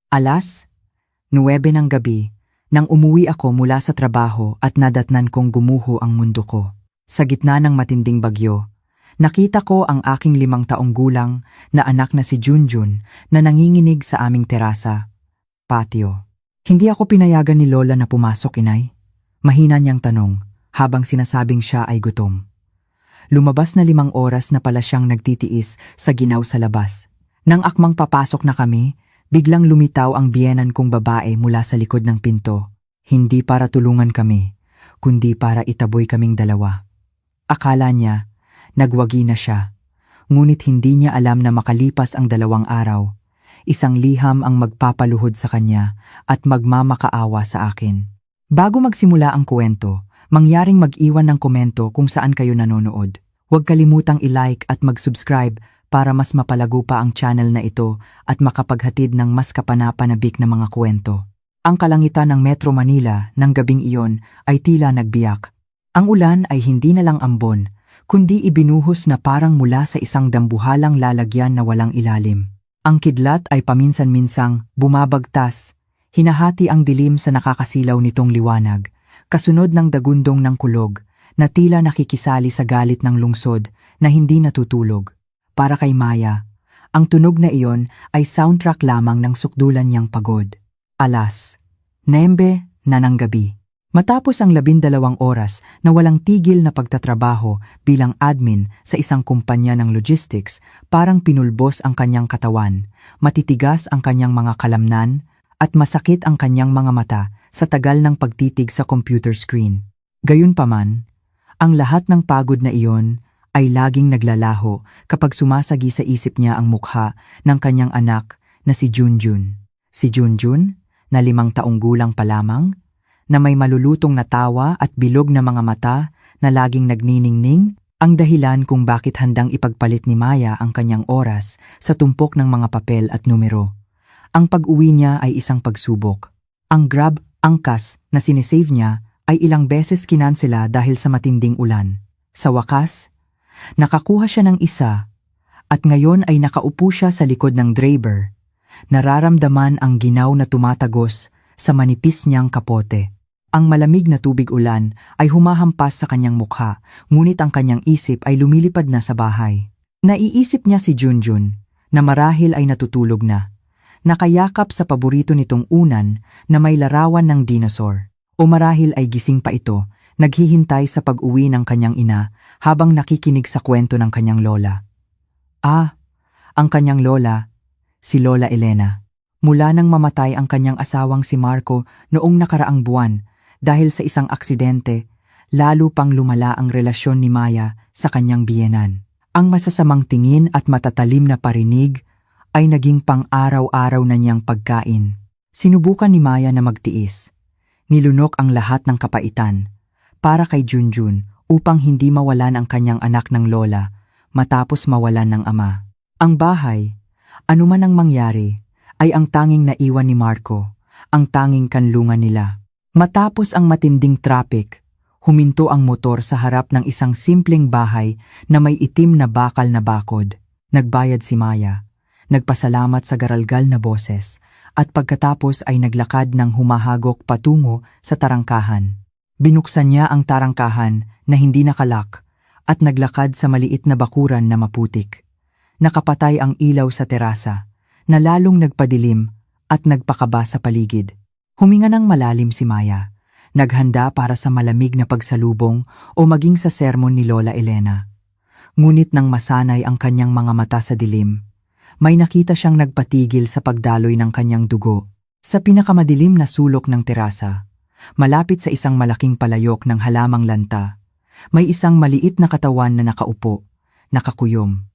9:09 ng gabi, nang umuwi ako mula sa trabaho at nadatnan kong gumuho ang mundo ko. Sa gitna ng matinding bagyo, nakita ko ang aking 5 taong gulang na anak na si Junjun na nanginginig sa aming terasa, patio. Hindi ako pinayagan ni Lola na pumasok, inay. Mahina niyang tanong habang sinasabing siya ay gutom. Lumabas na 5 oras na pala siyang nagtitiis sa ginaw sa labas. Nang akmang papasok na kami, biglang lumitaw ang biyenan kong babae mula sa likod ng pinto. Hindi para tulungan kami, kundi para itaboy kaming dalawa. Akala niya, nagwagi na siya. Ngunit hindi niya alam na makalipas ang 2 araw, isang liham ang magpapaluhod sa kanya at magmamakaawa sa akin. Bago magsimula ang kwento, mangyaring mag-iwan ng komento kung saan kayo nanonood. Huwag kalimutang i-like at mag-subscribe para mas mapalago pa ang channel na ito at makapaghatid ng mas kapanapanabik na mga kwento. Ang kalangitan ng Metro Manila ng gabing iyon ay tila nagbiyak. Ang ulan ay hindi na lang ambon, kundi ibinuhos na parang mula sa isang dambuhalang lalagyan na walang ilalim. Ang kidlat ay paminsan-minsang bumabagtas, hinahati ang dilim sa nakakasilaw nitong liwanag, kasunod ng dagundong ng kulog na tila nakikisali sa galit ng lungsod na hindi natutulog. Para kay Maya, ang tunog na iyon ay soundtrack lamang ng sukdulan niyang pagod. 9:09 na ng gabi. Matapos ang 12 oras na walang tigil na pagtatrabaho bilang admin sa isang kumpanya ng logistics, parang pinulbos ang kanyang katawan, matitigas ang kanyang mga kalamnan, at masakit ang kanyang mga mata sa tagal ng pagtitig sa computer screen. Gayunpaman, ang lahat ng pagod na iyon ay laging naglalaho kapag sumasagi sa isip niya ang mukha ng kanyang anak na si Junjun. Si Junjun, na 5 taong gulang pa lamang, na may malulutong na tawa at bilog na mga mata na laging nagniningning, ang dahilan kung bakit handang ipagpalit ni Maya ang kanyang oras sa tumpok ng mga papel at numero. Ang pag-uwi niya ay isang pagsubok. Ang Grab angkas na sinisave niya ay ilang beses kinansela dahil sa matinding ulan. Sa wakas, nakakuha siya ng isa at ngayon ay nakaupo siya sa likod ng driver. Nararamdaman ang ginaw na tumatagos sa manipis niyang kapote. Ang malamig na tubig ulan ay humahampas sa kanyang mukha, ngunit ang kanyang isip ay lumilipad na sa bahay. Naiisip niya si Junjun, na marahil ay natutulog na. Nakayakap sa paborito nitong unan na may larawan ng dinosaur. O marahil ay gising pa ito, naghihintay sa pag-uwi ng kanyang ina habang nakikinig sa kwento ng kanyang lola. Ang kanyang lola, si Lola Elena. Mula nang mamatay ang kanyang asawang si Marco noong nakaraang buwan dahil sa isang aksidente, lalo pang lumala ang relasyon ni Maya sa kanyang biyenan. Ang masasamang tingin at matatalim na parinig ay naging pang-araw-araw na niyang pagkain. Sinubukan ni Maya na magtiis. Nilunok ang lahat ng kapaitan para kay Junjun upang hindi mawalan ang kanyang anak ng lola matapos mawalan ng ama. Ang bahay, anuman ang mangyari, ay ang tanging naiwan ni Marco, ang tanging kanlungan nila. Matapos ang matinding traffic, huminto ang motor sa harap ng isang simpleng bahay na may itim na bakal na bakod. Nagbayad si Maya, nagpasalamat sa garalgal na boses, at pagkatapos ay naglakad ng humahagok patungo sa tarangkahan. Binuksan niya ang tarangkahan na hindi nakalak at naglakad sa maliit na bakuran na maputik. Nakapatay ang ilaw sa terasa, na lalong nagpadilim at nagpakaba sa paligid. Huminga ng malalim si Maya, naghanda para sa malamig na pagsalubong o maging sa sermon ni Lola Elena. Ngunit nang masanay ang kanyang mga mata sa dilim, may nakita siyang nagpatigil sa pagdaloy ng kanyang dugo. Sa pinakamadilim na sulok ng terasa, malapit sa isang malaking palayok ng halamang lanta, may isang maliit na katawan na nakaupo, nakakuyom.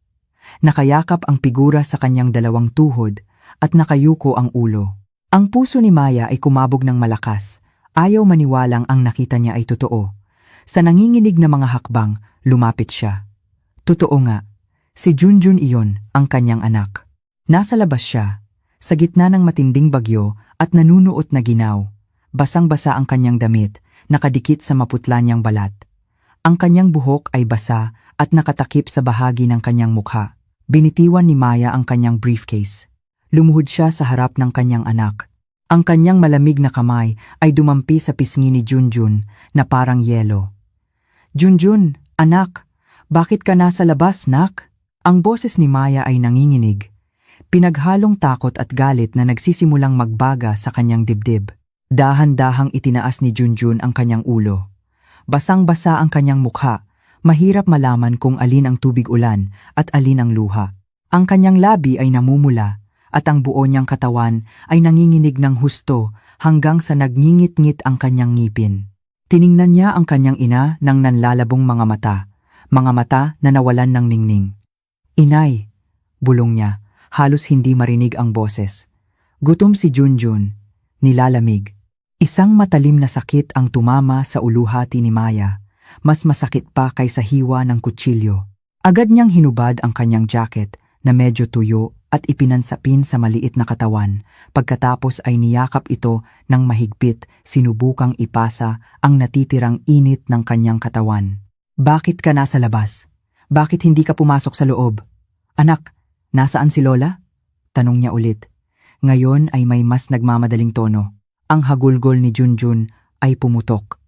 Nakayakap ang figura sa kanyang 2 tuhod at nakayuko ang ulo. Ang puso ni Maya ay kumabog ng malakas, ayaw maniwalang ang nakita niya ay totoo. Sa nanginginig na mga hakbang, lumapit siya. Totoo nga. Si Junjun iyon, ang kanyang anak. Nasa labas siya, sa gitna ng matinding bagyo at nanunuot na ginaw. Basang-basa ang kanyang damit, nakadikit sa maputla niyang balat. Ang kanyang buhok ay basa at nakatakip sa bahagi ng kanyang mukha. Binitiwan ni Maya ang kanyang briefcase. Lumuhod siya sa harap ng kanyang anak. Ang kanyang malamig na kamay ay dumampi sa pisngi ni Junjun na parang yelo. "Junjun, anak, bakit ka nasa labas, nak?" Ang boses ni Maya ay nanginginig. Pinaghalong takot at galit na nagsisimulang magbaga sa kanyang dibdib. Dahan-dahang itinaas ni Junjun ang kanyang ulo. Basang-basa ang kanyang mukha, mahirap malaman kung alin ang tubig ulan at alin ang luha. Ang kanyang labi ay namumula at ang buo niyang katawan ay nanginginig ng husto hanggang sa nagngingit-ngit ang kanyang ngipin. Tiningnan niya ang kanyang ina ng nanlalabong mga mata na nawalan ng ningning. "Inay," bulong niya, halos hindi marinig ang boses. Gutom si Junjun, nilalamig. Isang matalim na sakit ang tumama sa uluhati ni Maya, mas masakit pa kaysa hiwa ng kutsilyo. Agad niyang hinubad ang kanyang jacket na medyo tuyo at ipinansapin sa maliit na katawan. Pagkatapos ay niyakap ito ng mahigpit, sinubukang ipasa ang natitirang init ng kanyang katawan. "Bakit ka nasa labas? Bakit hindi ka pumasok sa loob? Anak, nasaan si Lola?" Tanong niya ulit. Ngayon ay may mas nagmamadaling tono. Ang hagulgol ni Junjun ay pumutok.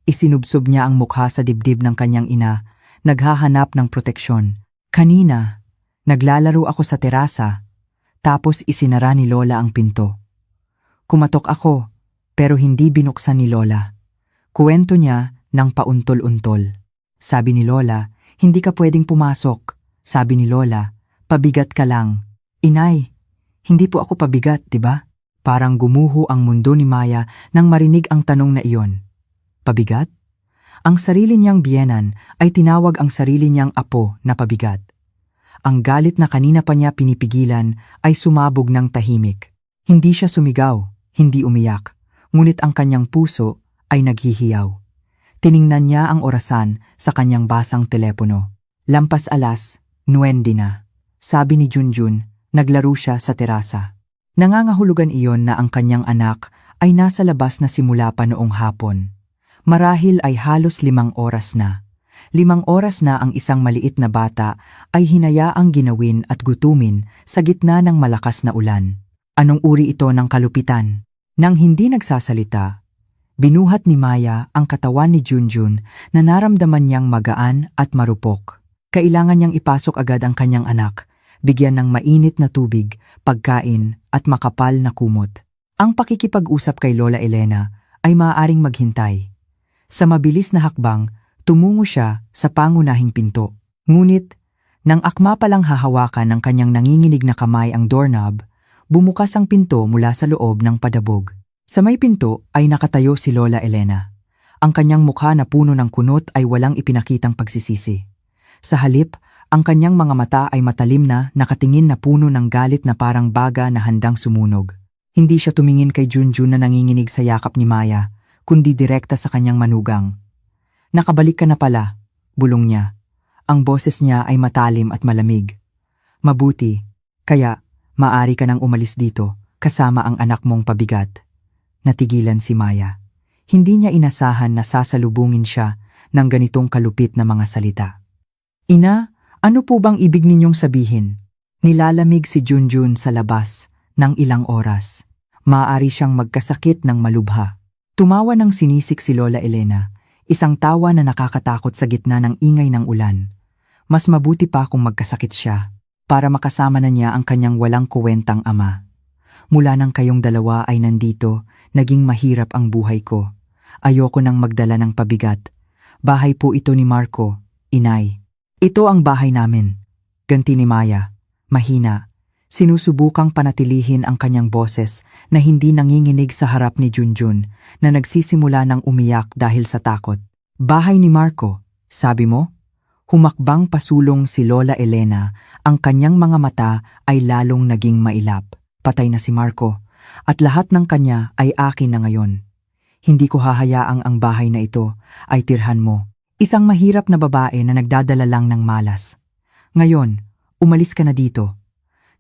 Isinubsob niya ang mukha sa dibdib ng kanyang ina, naghahanap ng proteksyon. "Kanina, naglalaro ako sa terasa, tapos isinara ni Lola ang pinto. Kumatok ako, pero hindi binuksan ni Lola." Kuwento niya ng pauntol-untol. "Sabi ni Lola, hindi ka pwedeng pumasok. Sabi ni Lola, pabigat ka lang." "Inay, hindi po ako pabigat, diba?" Parang gumuho ang mundo ni Maya nang marinig ang tanong na iyon. Pabigat? Ang sarili niyang biyenan ay tinawag ang sarili niyang apo na pabigat. Ang galit na kanina pa niya pinipigilan ay sumabog ng tahimik. Hindi siya sumigaw, hindi umiyak, ngunit ang kanyang puso ay naghihiyaw. Tiningnan niya ang orasan sa kanyang basang telepono. Lampas alas, 9 na. Sabi ni Junjun, naglaro siya sa terasa. Nangangahulugan iyon na ang kanyang anak ay nasa labas na simula pa noong hapon. Marahil ay halos 5 oras na. 5 oras na ang isang maliit na bata ay hinayaang ginawin at gutumin sa gitna ng malakas na ulan. Anong uri ito ng kalupitan? Nang hindi nagsasalita, binuhat ni Maya ang katawan ni Junjun na naramdaman niyang magaan at marupok. Kailangan niyang ipasok agad ang kanyang anak, bigyan ng mainit na tubig, pagkain at makapal na kumot. Ang pakikipag-usap kay Lola Elena ay maaaring maghintay. Sa mabilis na hakbang, tumungo siya sa pangunahing pinto. Ngunit, nang akma palang hahawakan ng kanyang nanginginig na kamay ang doorknob, bumukas ang pinto mula sa loob ng padabog. Sa may pinto ay nakatayo si Lola Elena. Ang kanyang mukha na puno ng kunot ay walang ipinakitang pagsisisi. Sa halip, ang kanyang mga mata ay matalim na nakatingin na puno ng galit na parang baga na handang sumunog. Hindi siya tumingin kay Junjun na nanginginig sa yakap ni Maya, kundi direkta sa kanyang manugang. "Nakabalik ka na pala," bulong niya. Ang boses niya ay matalim at malamig. "Mabuti, kaya maari ka nang umalis dito kasama ang anak mong pabigat." Natigilan si Maya. Hindi niya inasahan na sasalubungin siya ng ganitong kalupit na mga salita. "Ina, ano po bang ibig ninyong sabihin?" Nilalamig si Junjun sa labas ng ilang oras. Maaari siyang magkasakit ng malubha. Tumawa ng sinisik si Lola Elena, isang tawa na nakakatakot sa gitna ng ingay ng ulan. Mas mabuti pa kung magkasakit siya, para makasama na niya ang kanyang walang kuwentang ama. "Mula nang kayong dalawa ay nandito, naging mahirap ang buhay ko. Ayoko nang magdala ng pabigat. Bahay po ito ni Marco, inay." "Ito ang bahay namin," ganti ni Maya, mahina. Sinusubukang panatilihin ang kanyang boses na hindi nanginginig sa harap ni Junjun na nagsisimula ng umiyak dahil sa takot. "Bahay ni Marco, sabi mo?" Humakbang pasulong si Lola Elena, ang kanyang mga mata ay lalong naging mailap. "Patay na si Marco, at lahat ng kanya ay akin na ngayon. Hindi ko hahayaang ang bahay na ito ay tirhan mo." Isang mahirap na babae na nagdadala lang ng malas. "Ngayon, umalis ka na dito."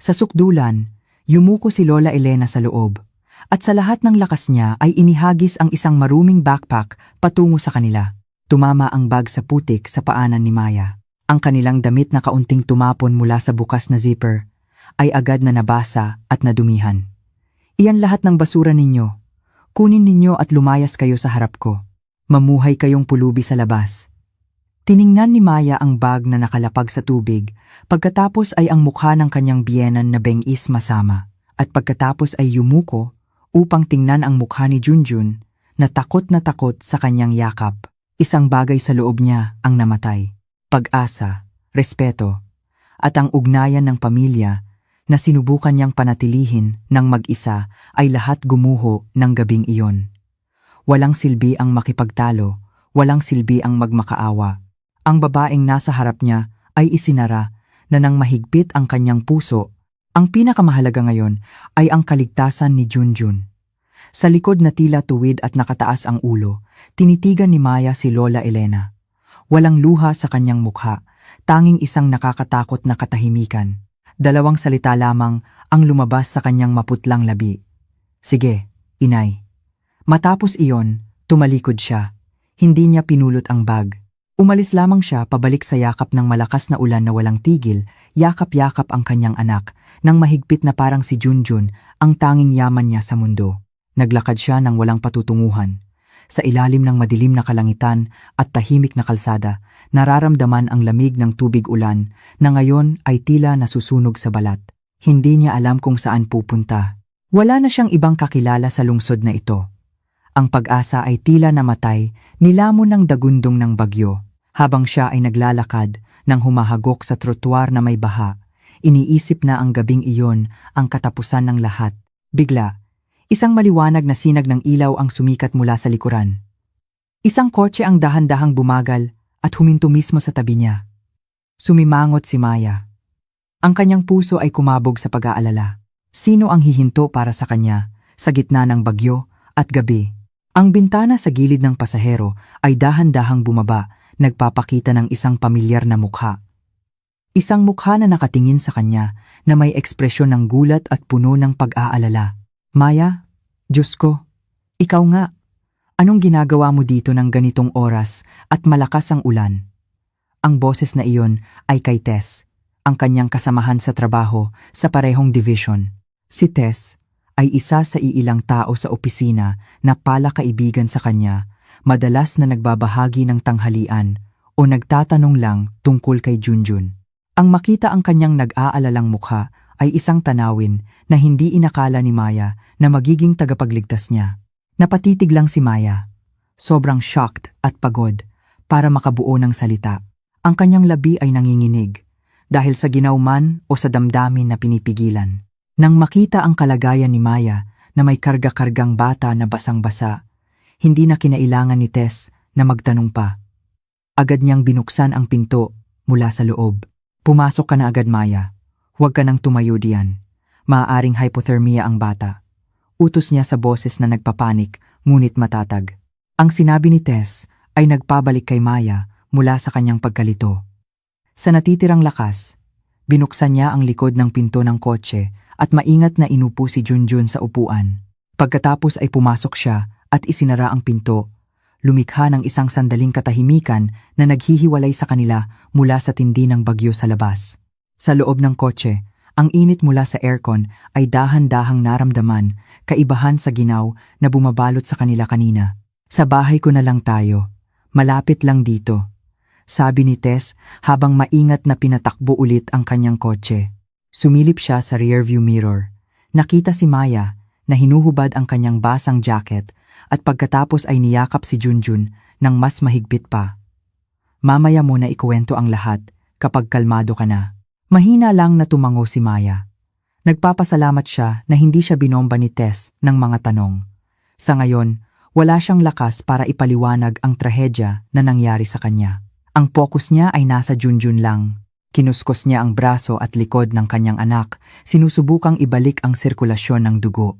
Sa sukdulan, yumuko si Lola Elena sa loob, at sa lahat ng lakas niya ay inihagis ang isang maruming backpack patungo sa kanila. Tumama ang bag sa putik sa paanan ni Maya. Ang kanilang damit na kaunting tumapon mula sa bukas na zipper ay agad na nabasa at nadumihan. Iyan lahat ng basura ninyo. Kunin ninyo at lumayas kayo sa harap ko. Mamuhay kayong pulubi sa labas. Tiningnan ni Maya ang bag na nakalapag sa tubig, pagkatapos ay ang mukha ng kanyang biyenan na bengis masama, at pagkatapos ay yumuko upang tingnan ang mukha ni Junjun na takot sa kanyang yakap. Isang bagay sa loob niya ang namatay. Pag-asa, respeto, at ang ugnayan ng pamilya na sinubukan niyang panatilihin ng mag-isa ay lahat gumuho ng gabing iyon. Walang silbi ang makipagtalo, walang silbi ang magmakaawa. Ang babaeng nasa harap niya ay isinara na nang mahigpit ang kanyang puso. Ang pinakamahalaga ngayon ay ang kaligtasan ni Junjun. Sa likod na tila tuwid at nakataas ang ulo, tinitigan ni Maya si Lola Elena. Walang luha sa kanyang mukha, tanging isang nakakatakot na katahimikan. 2 salita lamang ang lumabas sa kanyang maputlang labi. Sige, inay. Matapos iyon, tumalikod siya. Hindi niya pinulot ang bag. Umalis lamang siya pabalik sa yakap ng malakas na ulan na walang tigil, yakap-yakap ang kanyang anak, nang mahigpit na parang si Junjun, ang tanging yaman niya sa mundo. Naglakad siya ng walang patutunguhan. Sa ilalim ng madilim na kalangitan at tahimik na kalsada, nararamdaman ang lamig ng tubig ulan na ngayon ay tila nasusunog sa balat. Hindi niya alam kung saan pupunta. Wala na siyang ibang kakilala sa lungsod na ito. Ang pag-asa ay tila namatay, nilamon ng dagundong ng bagyo. Habang siya ay naglalakad nang humahagok sa trotuar na may baha, iniisip na ang gabing iyon ang katapusan ng lahat. Bigla, isang maliwanag na sinag ng ilaw ang sumikat mula sa likuran. Isang kotse ang dahan-dahang bumagal at huminto mismo sa tabi niya. Sumimangot si Maya. Ang kanyang puso ay kumabog sa pag-aalala. Sino ang hihinto para sa kanya sa gitna ng bagyo at gabi? Ang bintana sa gilid ng pasahero ay dahan-dahang bumaba, nagpapakita ng isang pamilyar na mukha. Isang mukha na nakatingin sa kanya na may ekspresyon ng gulat at puno ng pag-aalala. Maya, Diyos ko, ikaw nga. Anong ginagawa mo dito ng ganitong oras at malakas ang ulan? Ang boses na iyon ay kay Tess, ang kanyang kasamahan sa trabaho sa parehong division. Si Tess ay isa sa iilang tao sa opisina na palakaibigan sa kanya, madalas na nagbabahagi ng tanghalian o nagtatanong lang tungkol kay Junjun. Ang makita ang kanyang nag-aalalang mukha ay isang tanawin na hindi inakala ni Maya na magiging tagapagligtas niya. Napatitig lang si Maya. Sobrang shocked at pagod para makabuo ng salita. Ang kanyang labi ay nanginginig dahil sa ginauman o sa damdamin na pinipigilan. Nang makita ang kalagayan ni Maya na may karga-kargang bata na basang-basa, hindi na kinailangan ni Tess na magtanong pa. Agad niyang binuksan ang pinto mula sa loob. Pumasok ka na agad, Maya. Huwag ka nang tumayo diyan. Maaaring hypothermia ang bata. Utos niya sa boses na nagpapanik, ngunit matatag. Ang sinabi ni Tess ay nagpabalik kay Maya mula sa kanyang pagkalito. Sa natitirang lakas, binuksan niya ang likod ng pinto ng kotse at maingat na inupo si Junjun sa upuan. Pagkatapos ay pumasok siya at isinara ang pinto. Lumikha ng isang sandaling katahimikan na naghihiwalay sa kanila mula sa tindi ng bagyo sa labas. Sa loob ng kotse, ang init mula sa aircon ay dahan-dahang naramdaman, kaibahan sa ginaw na bumabalot sa kanila kanina. Sa bahay ko na lang tayo. Malapit lang dito. Sabi ni Tess habang maingat na pinatakbo ulit ang kanyang kotse. Sumilip siya sa rearview mirror. Nakita si Maya na hinuhubad ang kanyang basang jacket at pagkatapos ay niyakap si Junjun ng mas mahigpit pa. Mamaya mo na ikuwento ang lahat kapag kalmado ka na. Mahina lang na tumango si Maya. Nagpapasalamat siya na hindi siya binomba ni Tess ng mga tanong. Sa ngayon, wala siyang lakas para ipaliwanag ang trahedya na nangyari sa kanya. Ang focus niya ay nasa Junjun lang. Kinuskos niya ang braso at likod ng kanyang anak, sinusubukang ibalik ang sirkulasyon ng dugo.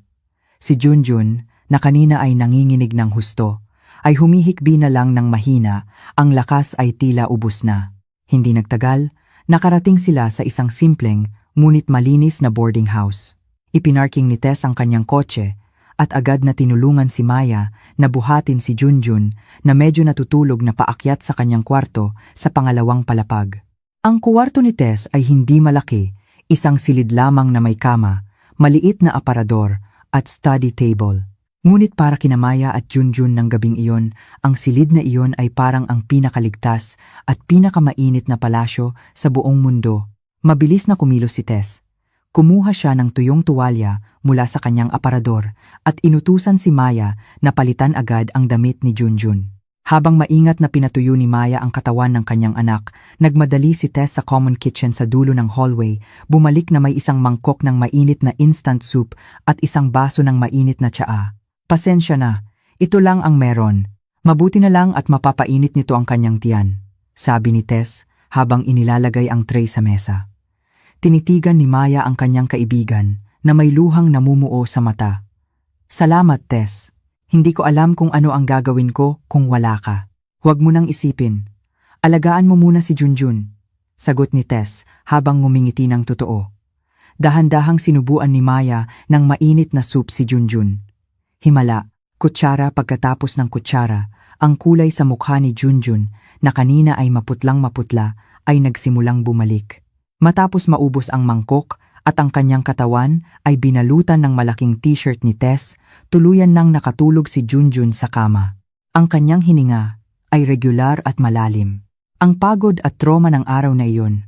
Si Junjun, na kanina ay nanginginig ng husto, ay humihikbi na lang ng mahina, ang lakas ay tila ubos na. Hindi nagtagal, nakarating sila sa isang simpleng, ngunit malinis na boarding house. Ipinarking ni Tess ang kanyang kotse, at agad na tinulungan si Maya na buhatin si Junjun na medyo natutulog na paakyat sa kanyang kwarto sa pangalawang palapag. Ang kwarto ni Tess ay hindi malaki, Isang silid lamang na may kama, maliit na aparador, at study table. Ngunit para kina Maya at Junjun ng gabing iyon, ang silid na iyon ay parang ang pinakaligtas at pinakamainit na palasyo sa buong mundo. Mabilis na kumilos si Tess. Kumuha siya ng tuyong tuwalya mula sa kanyang aparador at inutusan si Maya na palitan agad ang damit ni Junjun. Habang maingat na pinatuyo ni Maya ang katawan ng kanyang anak, nagmadali si Tess sa common kitchen sa dulo ng hallway, bumalik na may isang mangkok ng mainit na instant soup at isang baso ng mainit na tsaa. Pasensya na, ito lang ang meron. Mabuti na lang at mapapainit nito ang kanyang tiyan, sabi ni Tess habang inilalagay ang tray sa mesa. Tinitigan ni Maya ang kanyang kaibigan na may luhang namumuo sa mata. Salamat, Tess. Hindi ko alam kung ano ang gagawin ko kung wala ka. Huwag mo nang isipin. Alagaan mo muna si Junjun, sagot ni Tess habang ngumingiti ng totoo. Dahan-dahang sinubuan ni Maya ng mainit na soup si Junjun. Himala, kutsara pagkatapos ng kutsara, ang kulay sa mukha ni Junjun na kanina ay maputlang maputla ay nagsimulang bumalik. Matapos maubos ang mangkok at ang kanyang katawan ay binalutan ng malaking t-shirt ni Tess, tuluyan nang nakatulog si Junjun sa kama. Ang kanyang hininga ay regular at malalim. Ang pagod at trauma ng araw na iyon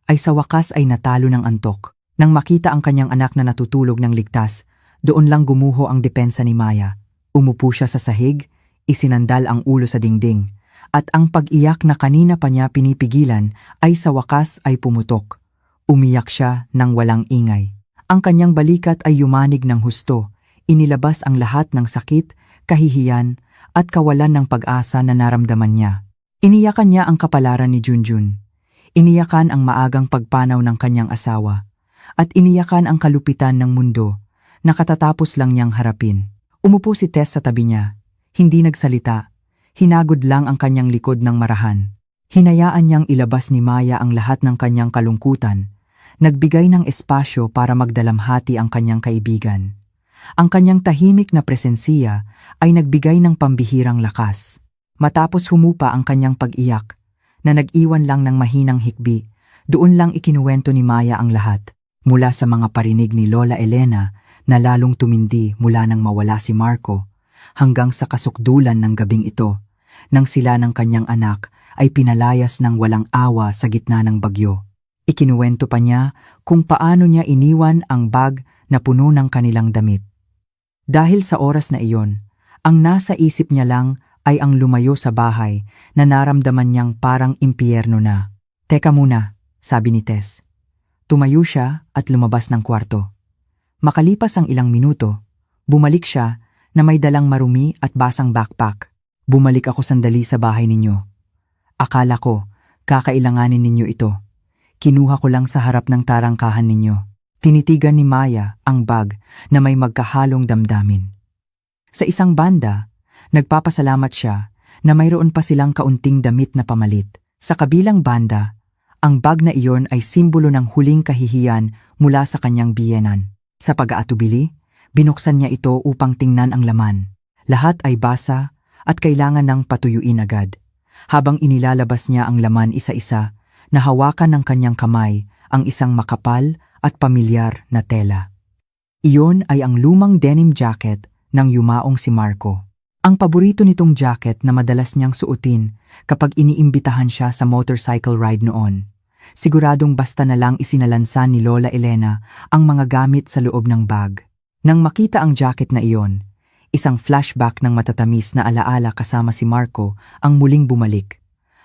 ay sa wakas ay natalo ng antok. Nang makita ang kanyang anak na natutulog ng ligtas, doon lang gumuho ang depensa ni Maya. Umupo siya sa sahig, isinandal ang ulo sa dingding, at ang pag-iyak na kanina pa niya pinipigilan ay sa wakas ay pumutok. Umiyak siya ng walang ingay. Ang kanyang balikat ay yumanig ng husto, inilabas ang lahat ng sakit, kahihiyan, at kawalan ng pag-asa na naramdaman niya. Iniyakan niya ang kapalaran ni Junjun. Iniyakan ang maagang pagpanaw ng kanyang asawa. At iniyakan ang kalupitan ng mundo na katatapos lang niyang harapin. Umupo si Tess sa tabi niya. Hindi nagsalita. Hinagod lang ang kanyang likod ng marahan. Hinayaan niyang ilabas ni Maya ang lahat ng kanyang kalungkutan. Nagbigay ng espasyo para magdalamhati ang kanyang kaibigan. Ang kanyang tahimik na presensiya ay nagbigay ng pambihirang lakas. Matapos humupa ang kanyang pag-iyak, na nag-iwan lang ng mahinang hikbi, doon lang ikinuwento ni Maya ang lahat. Mula sa mga parinig ni Lola Elena na lalong tumindi mula nang mawala si Marco, hanggang sa kasukdulan ng gabing ito, nang sila ng kanyang anak ay pinalayas ng walang awa sa gitna ng bagyo. Ikinuwento pa niya kung paano niya iniwan ang bag na puno ng kanilang damit. Dahil sa oras na iyon, ang nasa isip niya lang ay ang lumayo sa bahay na naramdaman niyang parang impyerno na. Teka muna, sabi ni Tess. Tumayo siya at lumabas ng kwarto. Makalipas ang ilang minuto, bumalik siya na may dalang marumi at basang backpack. Bumalik ako sandali sa bahay ninyo. Akala ko, kakailanganin ninyo ito. Kinuha ko lang sa harap ng tarangkahan ninyo. Tinitigan ni Maya ang bag na may magkahalong damdamin. Sa isang banda, nagpapasalamat siya na mayroon pa silang kaunting damit na pamalit. Sa kabilang banda, ang bag na iyon ay simbolo ng huling kahihiyan mula sa kanyang biyenan. Sa pag-aatubili, binuksan niya ito upang tingnan ang laman. Lahat ay basa at kailangan ng patuyuin agad. Habang inilalabas niya ang laman isa-isa, nahawakan ng kanyang kamay ang isang makapal at pamilyar na tela. Iyon ay ang lumang denim jacket ng yumaong si Marco. Ang paborito nitong jacket na madalas niyang suotin kapag iniimbitahan siya sa motorcycle ride noon. Siguradong basta na lang isinalansan ni Lola Elena ang mga gamit sa loob ng bag. Nang makita ang jacket na iyon, isang flashback ng matatamis na alaala kasama si Marco ang muling bumalik.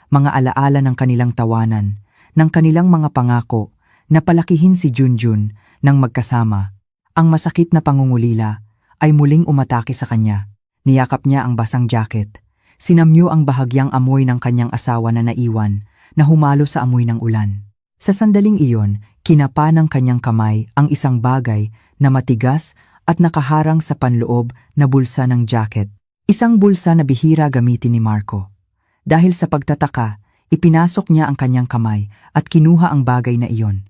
Mga alaala ng kanilang tawanan, ng kanilang mga pangako na palakihin si Junjun ng magkasama. Ang masakit na pangungulila ay muling umatake sa kanya. Niyakap niya ang basang jacket. Sinamyo ang bahagyang amoy ng kanyang asawa na naiwan na humalo sa amoy ng ulan. Sa sandaling iyon, kinapa ng kanyang kamay ang isang bagay na matigas at nakaharang sa panloob na bulsa ng jacket. Isang bulsa na bihira gamitin ni Marco. Dahil sa pagtataka, ipinasok niya ang kanyang kamay at kinuha ang bagay na iyon.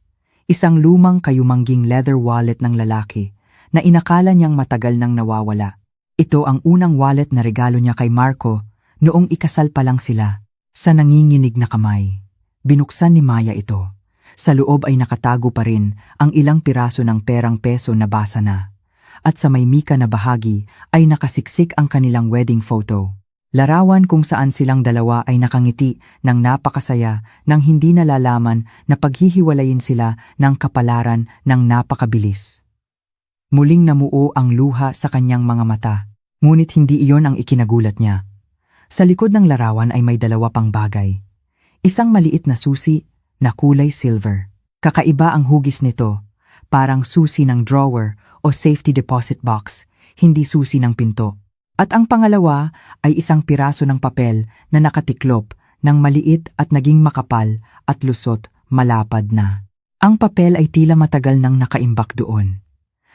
Isang lumang kayumangging leather wallet ng lalaki na inakala niyang matagal nang nawawala. Ito ang unang wallet na regalo niya kay Marco noong ikasal pa lang sila. Sa nanginginig na kamay, binuksan ni Maya ito. Sa loob ay nakatago pa rin ang ilang piraso ng perang peso na basa na. At sa may mika na bahagi ay nakasiksik ang kanilang wedding photo. Larawan kung saan silang dalawa ay nakangiti ng napakasaya nang hindi nalalaman na paghihiwalayin sila ng kapalaran ng napakabilis. Muling namuo ang luha sa kanyang mga mata, ngunit hindi iyon ang ikinagulat niya. Sa likod ng larawan ay may dalawa pang bagay. Isang maliit na susi na kulay silver. Kakaiba ang hugis nito, parang susi ng drawer o safety deposit box, hindi susi ng pinto. At ang pangalawa ay isang piraso ng papel na nakatiklop ng maliit at naging makapal at lusot malapad na. Ang papel ay tila matagal nang nakaimbak doon.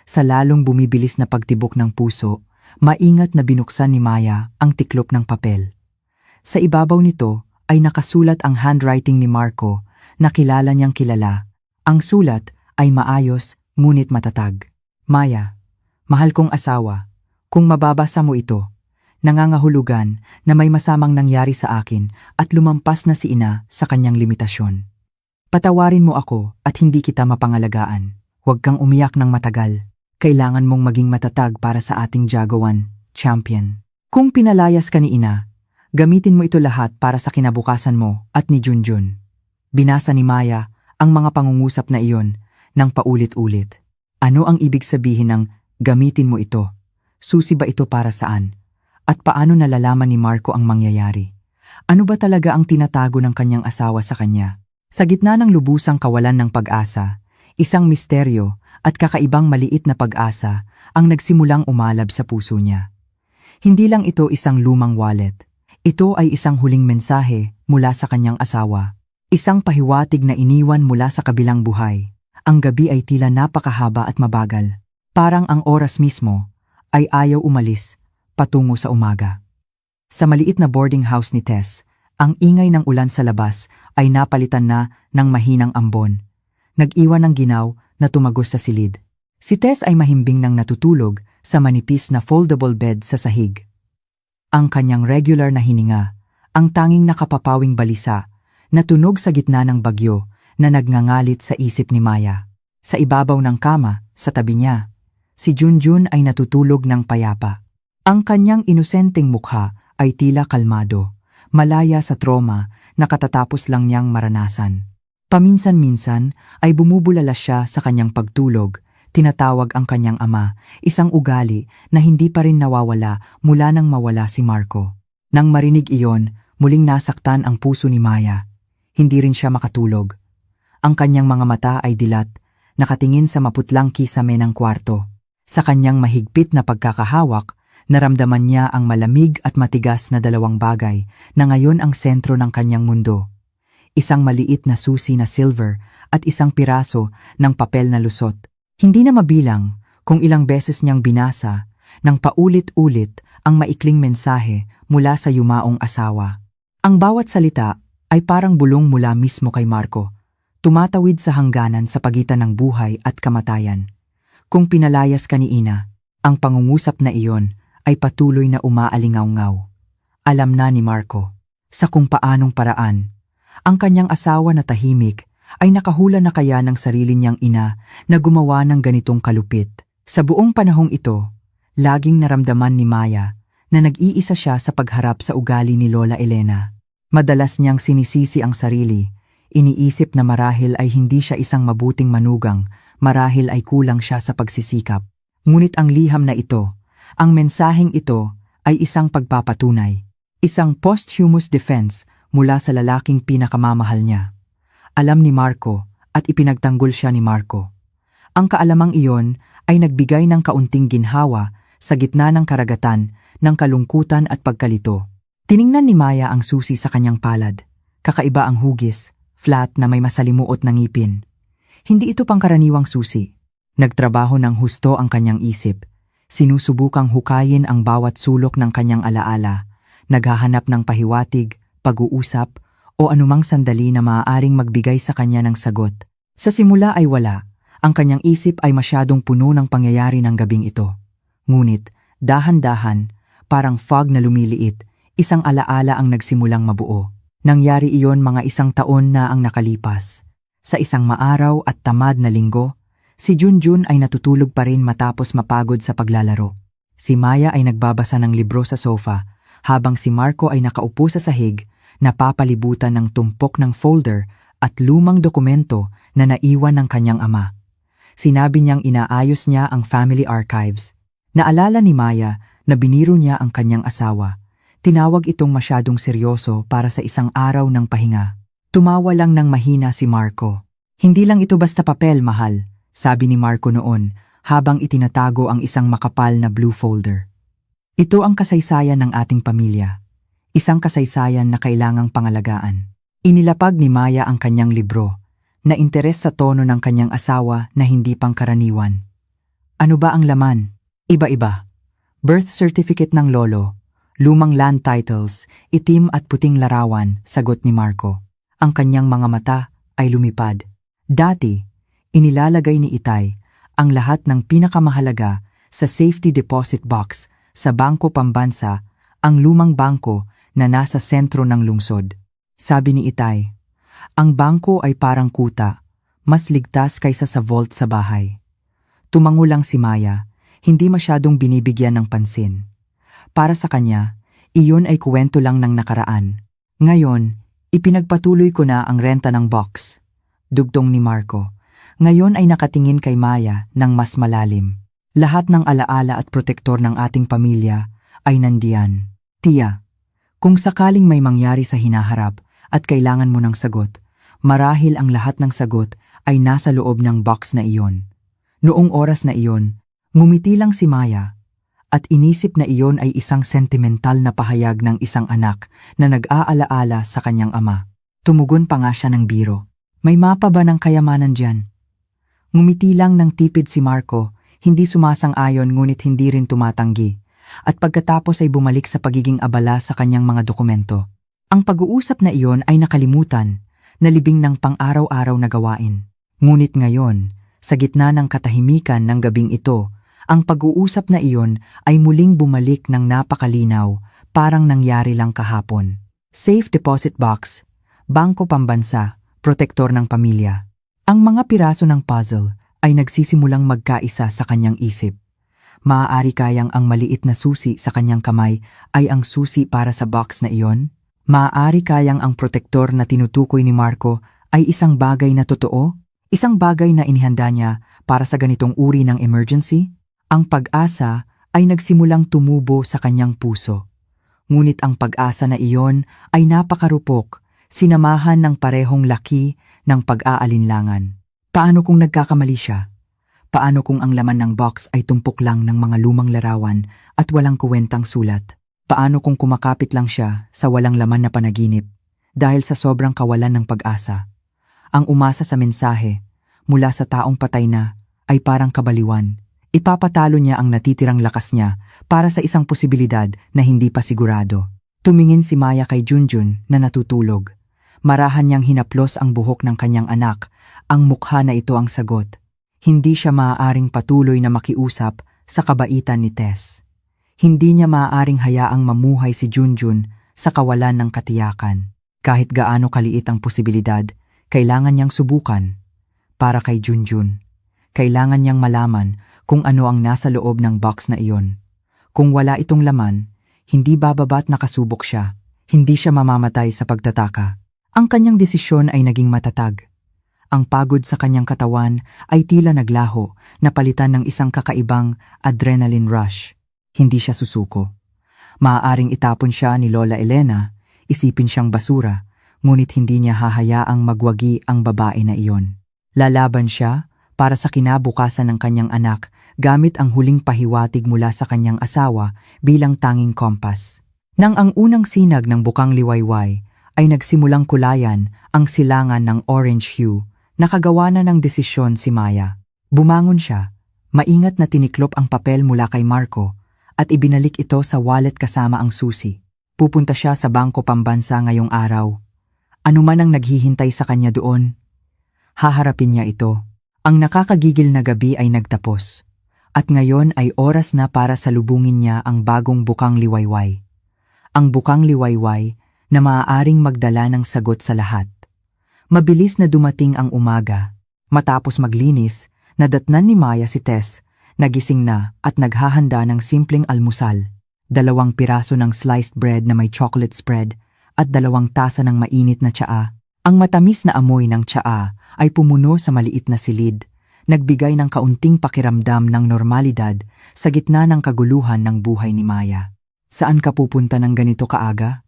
Sa lalong bumibilis na pagtibok ng puso, maingat na binuksan ni Maya ang tiklop ng papel. Sa ibabaw nito ay nakasulat ang handwriting ni Marco na kilala niyang kilala. Ang sulat ay maayos ngunit matatag. Maya, mahal kong asawa. Kung mababasa mo ito, nangangahulugan na may masamang nangyari sa akin at lumampas na si ina sa kanyang limitasyon. Patawarin mo ako at hindi kita mapangalagaan. Huwag kang umiyak ng matagal. Kailangan mong maging matatag para sa ating Jagawan, champion. Kung pinalayas ka ni ina, gamitin mo ito lahat para sa kinabukasan mo at ni Junjun. Binasa ni Maya ang mga pangungusap na iyon ng paulit-ulit. Ano ang ibig sabihin ng gamitin mo ito? Susi ba ito para saan? At paano nalalaman ni Marco ang mangyayari? Ano ba talaga ang tinatago ng kanyang asawa sa kanya? Sa gitna ng lubusang kawalan ng pag-asa, isang misteryo at kakaibang maliit na pag-asa ang nagsimulang umalab sa puso niya. Hindi lang ito isang lumang wallet. Ito ay isang huling mensahe mula sa kanyang asawa. Isang pahiwatig na iniwan mula sa kabilang buhay. Ang gabi ay tila napakahaba at mabagal. Parang ang oras mismo ay ayaw umalis patungo sa umaga. Sa maliit na boarding house ni Tess, ang ingay ng ulan sa labas ay napalitan na ng mahinang ambon. Nag-iwan ng ginaw na tumagos sa silid. Si Tess ay mahimbing nang natutulog sa manipis na foldable bed sa sahig. Ang kanyang regular na hininga, ang tanging nakapapawing balisa, na tunog sa gitna ng bagyo na nagngangalit sa isip ni Maya. Sa ibabaw ng kama, sa tabi niya, si Junjun ay natutulog ng payapa. Ang kanyang inosenteng mukha ay tila kalmado, malaya sa trauma na katatapos lang niyang maranasan. Paminsan-minsan ay bumubulala siya sa kanyang pagtulog, tinatawag ang kanyang ama, isang ugali na hindi pa rin nawawala mula nang mawala si Marco. Nang marinig iyon, muling nasaktan ang puso ni Maya. Hindi rin siya makatulog. Ang kanyang mga mata ay dilat, nakatingin sa maputlang kisame ng kwarto. Sa kanyang mahigpit na pagkakahawak, naramdaman niya ang malamig at matigas na dalawang bagay na ngayon ang sentro ng kanyang mundo. Isang maliit na susi na silver at isang piraso ng papel na lusot. Hindi na mabilang kung ilang beses niyang binasa ng paulit-ulit ang maikling mensahe mula sa yumaong asawa. Ang bawat salita ay parang bulong mula mismo kay Marco, tumatawid sa hangganan sa pagitan ng buhay at kamatayan. Kung pinalayas ka ni ina, ang pangungusap na iyon ay patuloy na umaalingaw-ngaw. Alam na ni Marco, sa kung paanong paraan, ang kanyang asawa na tahimik ay nakahula na kaya ng sarili niyang ina na gumawa ng ganitong kalupit. Sa buong panahong ito, laging naramdaman ni Maya na nag-iisa siya sa pagharap sa ugali ni Lola Elena. Madalas niyang sinisisi ang sarili, iniisip na marahil ay hindi siya isang mabuting manugang, marahil ay kulang siya sa pagsisikap. Ngunit ang liham na ito, ang mensaheng ito ay isang pagpapatunay, isang posthumous defense mula sa lalaking pinakamamahal niya. Alam ni Marco at ipinagtanggol siya ni Marco. Ang kaalamang iyon ay nagbigay ng kaunting ginhawa sa gitna ng karagatan ng kalungkutan at pagkalito. Tiningnan ni Maya ang susi sa kanyang palad. Kakaiba ang hugis, flat na may masalimuot na ngipin. Hindi ito pangkaraniwang susi. Nagtrabaho ng husto ang kanyang isip. Sinusubukang hukayin ang bawat sulok ng kanyang alaala. Naghahanap ng pahiwatig, pag-uusap, o anumang sandali na maaaring magbigay sa kanya ng sagot. Sa simula ay wala. Ang kanyang isip ay masyadong puno ng pangyayari ng gabing ito. Ngunit, dahan-dahan, parang fog na lumiliit, isang alaala ang nagsimulang mabuo. Nangyari iyon mga 1 taon na ang nakalipas. Sa isang maaraw at tamad na linggo, si Junjun ay natutulog pa rin matapos mapagod sa paglalaro. Si Maya ay nagbabasa ng libro sa sofa, habang si Marco ay nakaupo sa sahig, napapalibutan ng tumpok ng folder at lumang dokumento na naiwan ng kanyang ama. Sinabi niyang inaayos niya ang family archives. Naalala ni Maya na biniro niya ang kanyang asawa. Tinawag itong masyadong seryoso para sa isang araw ng pahinga. Tumawa lang ng mahina si Marco. Hindi lang ito basta papel, mahal, sabi ni Marco noon habang itinatago ang isang makapal na blue folder. Ito ang kasaysayan ng ating pamilya. Isang kasaysayan na kailangang pangalagaan. Inilapag ni Maya ang kanyang libro, na interes sa tono ng kanyang asawa na hindi pangkaraniwan. Ano ba ang laman? Iba-iba. Birth certificate ng lolo, lumang land titles, itim at puting larawan, sagot ni Marco. Ang kanyang mga mata ay lumipad. Dati, inilalagay ni Itay ang lahat ng pinakamahalaga sa safety deposit box sa Bangko Pambansa, ang lumang bangko na nasa sentro ng lungsod. Sabi ni Itay, ang bangko ay parang kuta, mas ligtas kaysa sa vault sa bahay. Tumango lang si Maya, hindi masyadong binibigyan ng pansin. Para sa kanya, iyon ay kuwento lang ng nakaraan. Ngayon, ipinagpatuloy ko na ang renta ng box. Dugtong ni Marco. Ngayon ay nakatingin kay Maya ng mas malalim. Lahat ng alaala at protektor ng ating pamilya ay nandiyan. Tia, kung sakaling may mangyari sa hinaharap at kailangan mo ng sagot, marahil ang lahat ng sagot ay nasa loob ng box na iyon. Noong oras na iyon, ngumiti lang si Maya at inisip na iyon ay isang sentimental na pahayag ng isang anak na nag-aalaala sa kanyang ama. Tumugon pa nga siya ng biro. May mapa ba ng kayamanan dyan? Ngumiti lang ng tipid si Marco, hindi sumasang-ayon ngunit hindi rin tumatanggi. At pagkatapos ay bumalik sa pagiging abala sa kanyang mga dokumento. Ang pag-uusap na iyon ay nakalimutan, nalibing ng pang-araw-araw na gawain. Ngunit ngayon, sa gitna ng katahimikan ng gabing ito, ang pag-uusap na iyon ay muling bumalik ng napakalinaw, parang nangyari lang kahapon. Safe deposit box, Bangko Pambansa, protektor ng pamilya. Ang mga piraso ng puzzle ay nagsisimulang magkaisa sa kanyang isip. Maaari kayang ang maliit na susi sa kanyang kamay ay ang susi para sa box na iyon? Maaari kayang ang protektor na tinutukoy ni Marco ay isang bagay na totoo? Isang bagay na inihanda niya para sa ganitong uri ng emergency? Ang pag-asa ay nagsimulang tumubo sa kanyang puso. Ngunit ang pag-asa na iyon ay napakarupok, sinamahan ng parehong laki ng pag-aalinlangan. Paano kung nagkakamali siya? Paano kung ang laman ng box ay tumpok lang ng mga lumang larawan at walang kuwentang sulat? Paano kung kumakapit lang siya sa walang laman na panaginip dahil sa sobrang kawalan ng pag-asa? Ang umasa sa mensahe mula sa taong patay na ay parang kabaliwan. Ipapatalo niya ang natitirang lakas niya para sa isang posibilidad na hindi pa sigurado. Tumingin si Maya kay Junjun na natutulog. Marahan niyang hinaplos ang buhok ng kanyang anak. Ang mukha na ito ang sagot. Hindi siya maaaring patuloy na makiusap sa kabaitan ni Tess. Hindi niya maaaring hayaang mamuhay si Junjun sa kawalan ng katiyakan. Kahit gaano kaliit ang posibilidad, kailangan niyang subukan. Para kay Junjun, kailangan niyang malaman kung ano ang nasa loob ng box na iyon. Kung wala itong laman, hindi bababa't nakasubok siya. Hindi siya mamamatay sa pagtataka. Ang kanyang desisyon ay naging matatag. Ang pagod sa kanyang katawan ay tila naglaho, napalitan ng isang kakaibang adrenaline rush. Hindi siya susuko. Maaaring itapon siya ni Lola Elena, isipin siyang basura, ngunit hindi niya hahayaang magwagi ang babae na iyon. Lalaban siya para sa kinabukasan ng kanyang anak gamit ang huling pahiwatig mula sa kanyang asawa bilang tanging kompas. Nang ang unang sinag ng bukang liwayway ay nagsimulang kulayan ang silangan ng orange hue, nakagawa na ng desisyon si Maya. Bumangon siya, maingat na tiniklop ang papel mula kay Marco at ibinalik ito sa wallet kasama ang susi. Pupunta siya sa Bangko Pambansa ngayong araw. Ano man ang naghihintay sa kanya doon, haharapin niya ito. Ang nakakagigil na gabi ay nagtapos. At ngayon ay oras na para salubungin niya ang bagong bukang liwayway. Ang bukang liwayway na maaaring magdala ng sagot sa lahat. Mabilis na dumating ang umaga. Matapos maglinis, nadatnan ni Maya si Tess, nagising na at naghahanda ng simpleng almusal. 2 piraso ng sliced bread na may chocolate spread at 2 tasa ng mainit na tsaa. Ang matamis na amoy ng tsaa ay pumuno sa maliit na silid, nagbigay ng kaunting pakiramdam ng normalidad sa gitna ng kaguluhan ng buhay ni Maya. Saan ka pupunta ng ganito kaaga?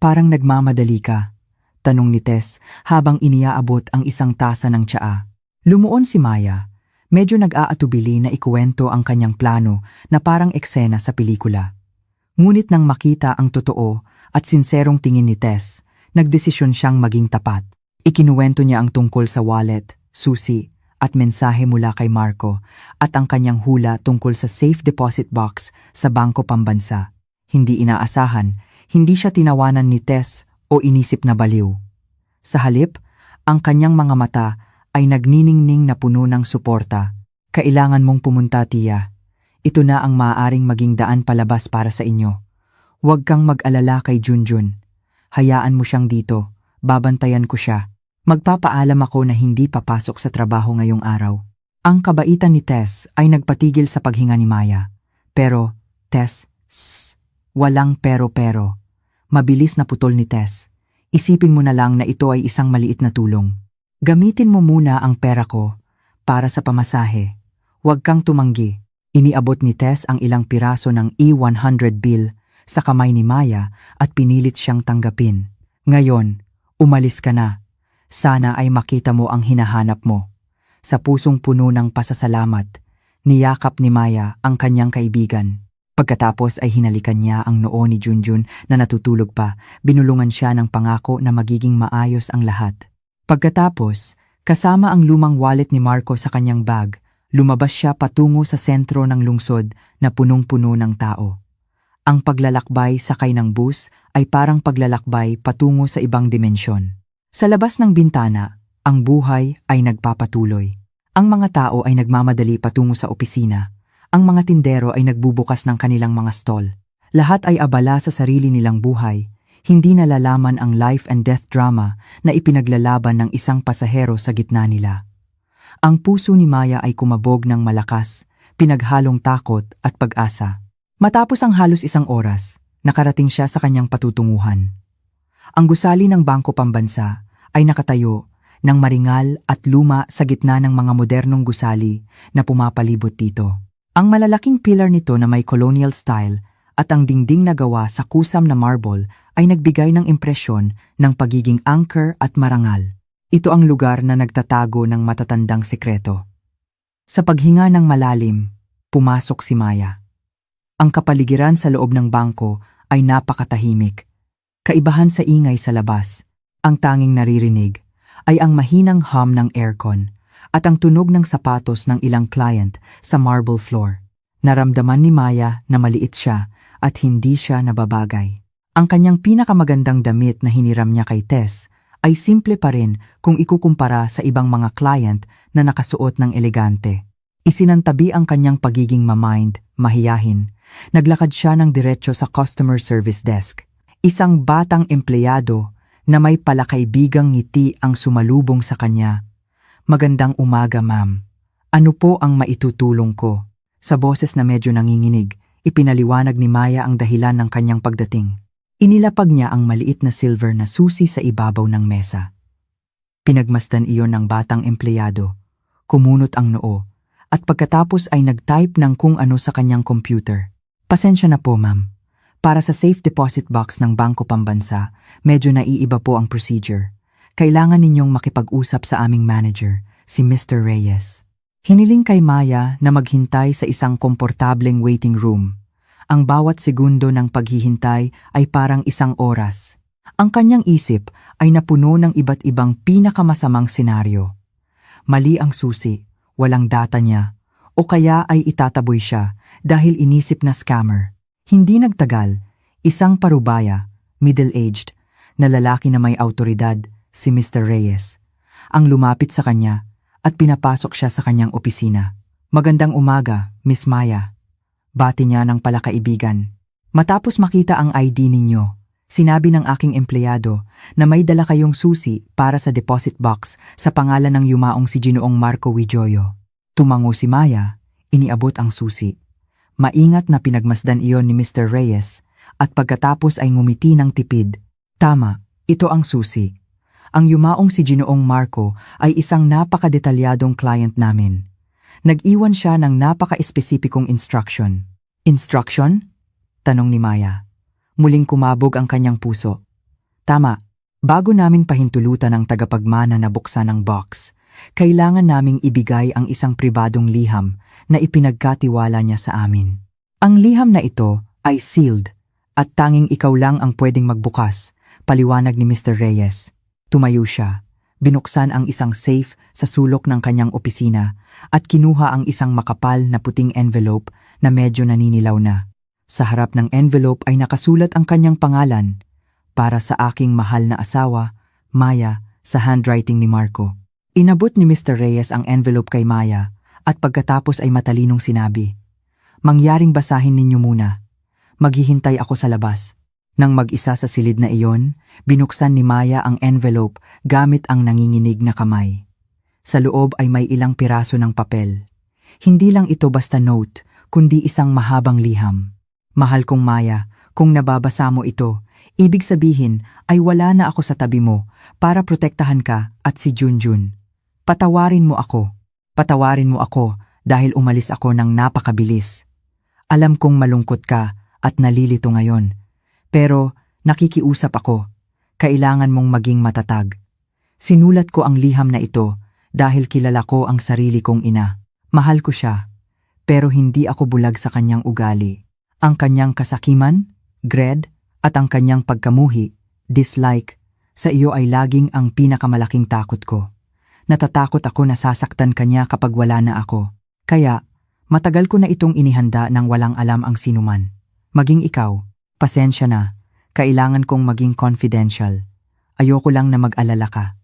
Parang nagmamadali ka, tanong ni Tess habang iniaabot ang isang tasa ng tsaa. Lumuon si Maya, medyo nag-aatubili na ikuwento ang kanyang plano na parang eksena sa pelikula. Ngunit nang makita ang totoo at sinserong tingin ni Tess, nagdesisyon siyang maging tapat. Ikinuwento niya ang tungkol sa wallet, susi, at mensahe mula kay Marco at ang kanyang hula tungkol sa safe deposit box sa Bangko Pambansa. Hindi inaasahan, hindi siya tinawanan ni Tess o inisip na baliw. Sa halip, ang kanyang mga mata ay nagniningning na puno ng suporta. Kailangan mong pumunta, tiya. Ito na ang maaaring maging daan palabas para sa inyo. Huwag kang mag-alala kay Junjun. Hayaan mo siyang dito. Babantayan ko siya. Magpapaalam ako na hindi papasok sa trabaho ngayong araw. Ang kabaitan ni Tess ay nagpatigil sa paghinga ni Maya. Pero, Tess, walang pero-pero. Mabilis na putol ni Tess. Isipin mo na lang na ito ay isang maliit na tulong. Gamitin mo muna ang pera ko para sa pamasahe. Huwag kang tumanggi. Iniabot ni Tess ang ilang piraso ng E100 bill sa kamay ni Maya at pinilit siyang tanggapin. Ngayon, umalis ka na. Sana ay makita mo ang hinahanap mo. Sa pusong puno ng pasasalamat, niyakap ni Maya ang kanyang kaibigan. Pagkatapos ay hinalikan niya ang noo ni Junjun na natutulog pa, binulungan siya ng pangako na magiging maayos ang lahat. Pagkatapos, kasama ang lumang wallet ni Marco sa kanyang bag, lumabas siya patungo sa sentro ng lungsod na punong-puno ng tao. Ang paglalakbay sakay ng bus ay parang paglalakbay patungo sa ibang dimensyon. Sa labas ng bintana, ang buhay ay nagpapatuloy. Ang mga tao ay nagmamadali patungo sa opisina. Ang mga tindero ay nagbubukas ng kanilang mga stall. Lahat ay abala sa sarili nilang buhay. Hindi nalalaman ang life and death drama na ipinaglalaban ng isang pasahero sa gitna nila. Ang puso ni Maya ay kumabog ng malakas, pinaghalong takot at pag-asa. Matapos ang halos 1 oras, nakarating siya sa kanyang patutunguhan. Ang gusali ng Bangko Pambansa ay nakatayo ng maringal at luma sa gitna ng mga modernong gusali na pumapalibot dito. Ang malalaking pillar nito na may colonial style at ang dingding na gawa sa kusam na marble ay nagbigay ng impresyon ng pagiging anchor at marangal. Ito ang lugar na nagtatago ng matatandang sekreto. Sa paghinga ng malalim, pumasok si Maya. Ang kapaligiran sa loob ng bangko ay napakatahimik. Kaibahan sa ingay sa labas, ang tanging naririnig ay ang mahinang hum ng aircon at ang tunog ng sapatos ng ilang client sa marble floor. Naramdaman ni Maya na maliit siya at hindi siya nababagay. Ang kanyang pinakamagandang damit na hiniram niya kay Tess ay simple pa rin kung ikukumpara sa ibang mga client na nakasuot ng elegante. Isinantabi ang kanyang pagiging mamind, mahiyahin. Naglakad siya ng diretso sa customer service desk. Isang batang empleyado na may palakaibigang ngiti ang sumalubong sa kanya. Magandang umaga, ma'am. Ano po ang maitutulong ko? Sa boses na medyo nanginginig, ipinaliwanag ni Maya ang dahilan ng kanyang pagdating. Inilapag niya ang maliit na silver na susi sa ibabaw ng mesa. Pinagmasdan iyon ng batang empleyado, kumunot ang noo, at pagkatapos ay nag-type ng kung ano sa kanyang computer. Pasensya na po, ma'am. Para sa safe deposit box ng Bangko Pambansa, medyo naiiba po ang procedure. Kailangan ninyong makipag-usap sa aming manager, si Mr. Reyes. Hiniling kay Maya na maghintay sa isang komportableng waiting room. Ang bawat segundo ng paghihintay ay parang 1 oras. Ang kanyang isip ay napuno ng iba't ibang pinakamasamang senaryo. Mali ang susi, walang data niya, o kaya ay itataboy siya dahil inisip na scammer. Hindi nagtagal, isang parubaya, middle-aged, na lalaki na may autoridad, si Mr. Reyes, ang lumapit sa kanya at pinapasok siya sa kanyang opisina. Magandang umaga, Miss Maya. Bati niya ng palakaibigan. Matapos makita ang ID ninyo, Sinabi ng aking empleyado na may dala kayong susi para sa deposit box sa pangalan ng yumaong si Ginoong Marco Willoyo. Tumango si Maya, iniabot ang susi. Maingat na pinagmasdan iyon ni Mr. Reyes at pagkatapos ay ngumiti ng tipid. Tama, ito ang susi. Ang yumaong si Ginoong Marco ay isang napakadetalyadong client namin. Nag-iwan siya ng napaka-espesipikong instruction. Instruction? Tanong ni Maya. Muling kumabog ang kanyang puso. Tama, bago namin pahintulutan ang tagapagmana na buksan ang box, kailangan naming ibigay ang isang pribadong liham na ipinagkatiwala niya sa amin. Ang liham na ito ay sealed at tanging ikaw lang ang pwedeng magbukas, paliwanag ni Mr. Reyes. Tumayo siya, binuksan ang isang safe sa sulok ng kanyang opisina at kinuha ang isang makapal na puting envelope na medyo naninilaw na. Sa harap ng envelope ay nakasulat ang kanyang pangalan, para sa aking mahal na asawa, Maya, sa handwriting ni Marco. Inabot ni Mr. Reyes ang envelope kay Maya at pagkatapos ay matalinong sinabi, "Mangyaring basahin ninyo muna. Maghihintay ako sa labas." Nang mag-isa sa silid na iyon, binuksan ni Maya ang envelope gamit ang nanginginig na kamay. Sa loob ay may ilang piraso ng papel. Hindi lang ito basta note, kundi isang mahabang liham. Mahal kong Maya, kung nababasa mo ito, ibig sabihin ay wala na ako sa tabi mo para protektahan ka at si Junjun. Patawarin mo ako. Patawarin mo ako dahil umalis ako ng napakabilis. Alam kong malungkot ka at nalilito ngayon. Pero nakikiusap ako. Kailangan mong maging matatag. Sinulat ko ang liham na ito dahil kilala ko ang sarili kong ina. Mahal ko siya, pero hindi ako bulag sa kanyang ugali. Ang kanyang kasakiman, greed, at ang kanyang pagkamuhi, dislike, sa iyo ay laging ang pinakamalaking takot ko. Natatakot ako na sasaktan kanya kapag wala na ako. Kaya, matagal ko na itong inihanda nang walang alam ang sinuman. Maging ikaw, pasensya na, kailangan kong maging confidential. Ayoko lang na mag-alala ka.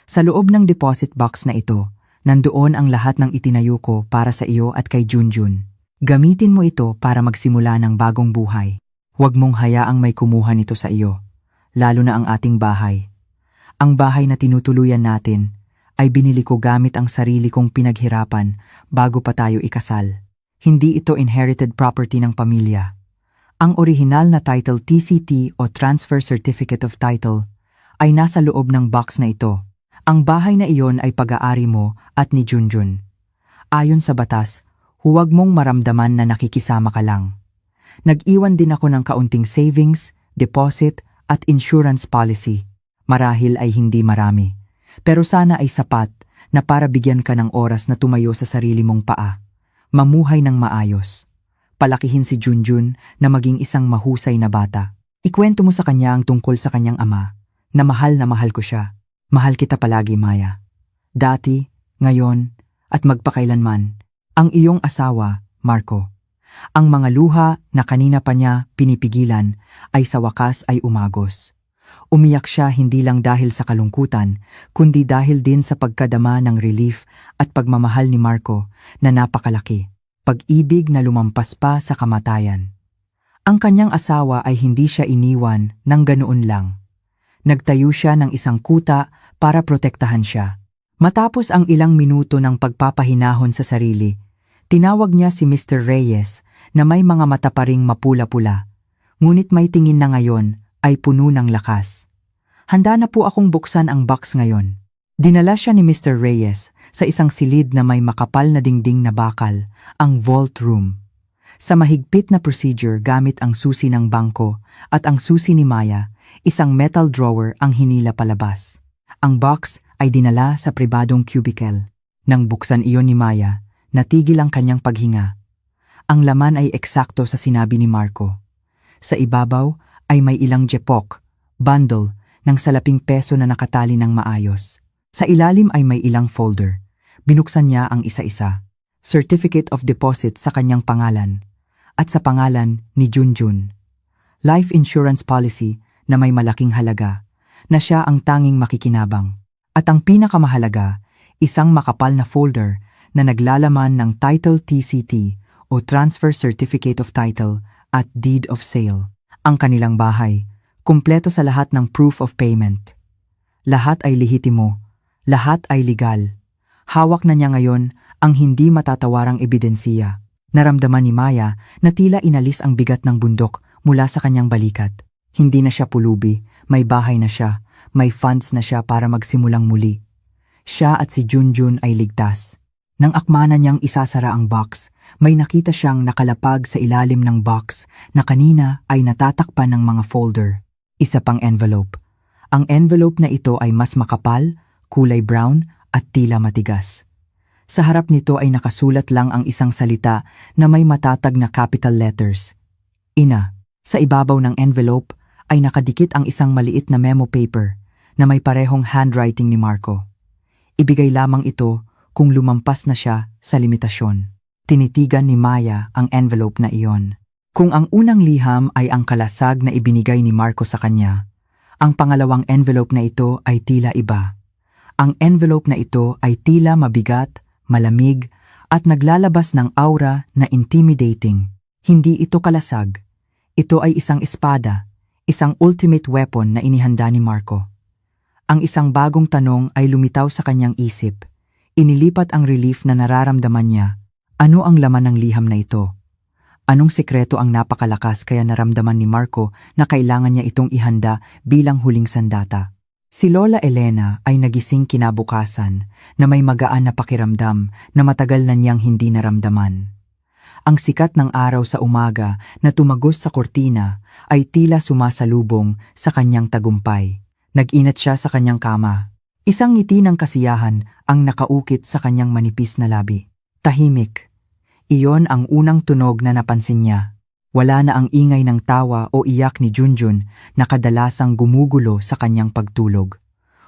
Sa loob ng deposit box na ito, nandoon ang lahat ng itinayo ko para sa iyo at kay Junjun. Gamitin mo ito para magsimula ng bagong buhay. Huwag mong hayaang may kumuha nito sa iyo, lalo na ang ating bahay. Ang bahay na tinutuluyan natin ay binili ko gamit ang sarili kong pinaghirapan bago pa tayo ikasal. Hindi ito inherited property ng pamilya. Ang orihinal na title TCT o Transfer Certificate of Title ay nasa loob ng box na ito. Ang bahay na iyon ay pag-aari mo at ni Junjun. Ayon sa batas, huwag mong maramdaman na nakikisama ka lang. Nag-iwan din ako ng kaunting savings, deposit at insurance policy. Marahil ay hindi marami. Pero sana ay sapat na para bigyan ka ng oras na tumayo sa sarili mong paa. Mamuhay ng maayos. Palakihin si Junjun na maging isang mahusay na bata. Ikwento mo sa kanya ang tungkol sa kanyang ama, na mahal ko siya. Mahal kita palagi, Maya. Dati, ngayon, at magpakailanman. Ang iyong asawa, Marco. Ang mga luha na kanina pa niya pinipigilan ay sa wakas ay umagos. Umiyak siya hindi lang dahil sa kalungkutan, kundi dahil din sa pagkadama ng relief at pagmamahal ni Marco na napakalaki. Pag-ibig na lumampas pa sa kamatayan. Ang kanyang asawa ay hindi siya iniwan ng ganoon lang. Nagtayo siya ng isang kuta para protektahan siya. Matapos ang ilang minuto ng pagpapahinahon sa sarili, tinawag niya si Mr. Reyes na may mga mata pa ring mapula-pula, ngunit may tingin na ngayon ay puno ng lakas. Handa na po akong buksan ang box ngayon. Dinala siya ni Mr. Reyes sa isang silid na may makapal na dingding na bakal, ang vault room. Sa mahigpit na procedure gamit ang susi ng bangko at ang susi ni Maya, isang metal drawer ang hinila palabas. Ang box ay dinala sa pribadong cubicle. Nang buksan iyon ni Maya, natigil ang kanyang paghinga. Ang laman ay eksakto sa sinabi ni Marco. Sa ibabaw ay may ilang jepok, bundle, ng salaping peso na nakatali ng maayos. Sa ilalim ay may ilang folder. Binuksan niya ang isa-isa. Certificate of deposit sa kanyang pangalan. At sa pangalan ni Junjun. Life insurance policy na may malaking halaga, na siya ang tanging makikinabang. At ang pinakamahalaga, isang makapal na folder na naglalaman ng Title TCT o Transfer Certificate of Title at Deed of Sale. Ang kanilang bahay, Kumpleto sa lahat ng proof of payment. Lahat ay lehitimo, lahat ay legal. Hawak na niya ngayon ang hindi matatawarang ebidensiya. Naramdaman ni Maya na tila inalis ang bigat ng bundok mula sa kanyang balikat. Hindi na siya pulubi, may bahay na siya, may funds na siya para magsimulang muli. Siya at si Junjun ay ligtas. Nang akmana niyang isasara ang box, may nakita siyang nakalapag sa ilalim ng box na kanina ay natatakpan ng mga folder. Isa pang envelope. Ang envelope na ito ay mas makapal, kulay brown at tila matigas. Sa harap nito ay nakasulat lang ang isang salita na may matatag na capital letters. Ina. Sa ibabaw ng envelope ay nakadikit ang isang maliit na memo paper na may parehong handwriting ni Marco. Ibigay lamang ito kung lumampas na siya sa limitasyon. Tinitigan ni Maya ang envelope na iyon. Kung ang unang liham ay ang kalasag na ibinigay ni Marco sa kanya, ang pangalawang envelope na ito ay tila iba. Ang envelope na ito ay tila mabigat, malamig, at naglalabas ng aura na intimidating. Hindi ito kalasag. Ito ay isang espada, isang ultimate weapon na inihanda ni Marco. Ang isang bagong tanong ay lumitaw sa kanyang isip. Inilipat ang relief na nararamdaman niya. Ano ang laman ng liham na ito? Anong sekreto ang napakalakas kaya naramdaman ni Marco na kailangan niya itong ihanda bilang huling sandata? Si Lola Elena ay nagising kinabukasan na may magaan na pakiramdam na matagal na niyang hindi naramdaman. Ang sikat ng araw sa umaga na tumagos sa kortina ay tila sumasalubong sa kanyang tagumpay. Nag-inat siya sa kanyang kama. Isang ngiti ng kasiyahan ang nakaukit sa kanyang manipis na labi. Tahimik. Iyon ang unang tunog na napansin niya. Wala na ang ingay ng tawa o iyak ni Junjun na kadalasang gumugulo sa kanyang pagtulog.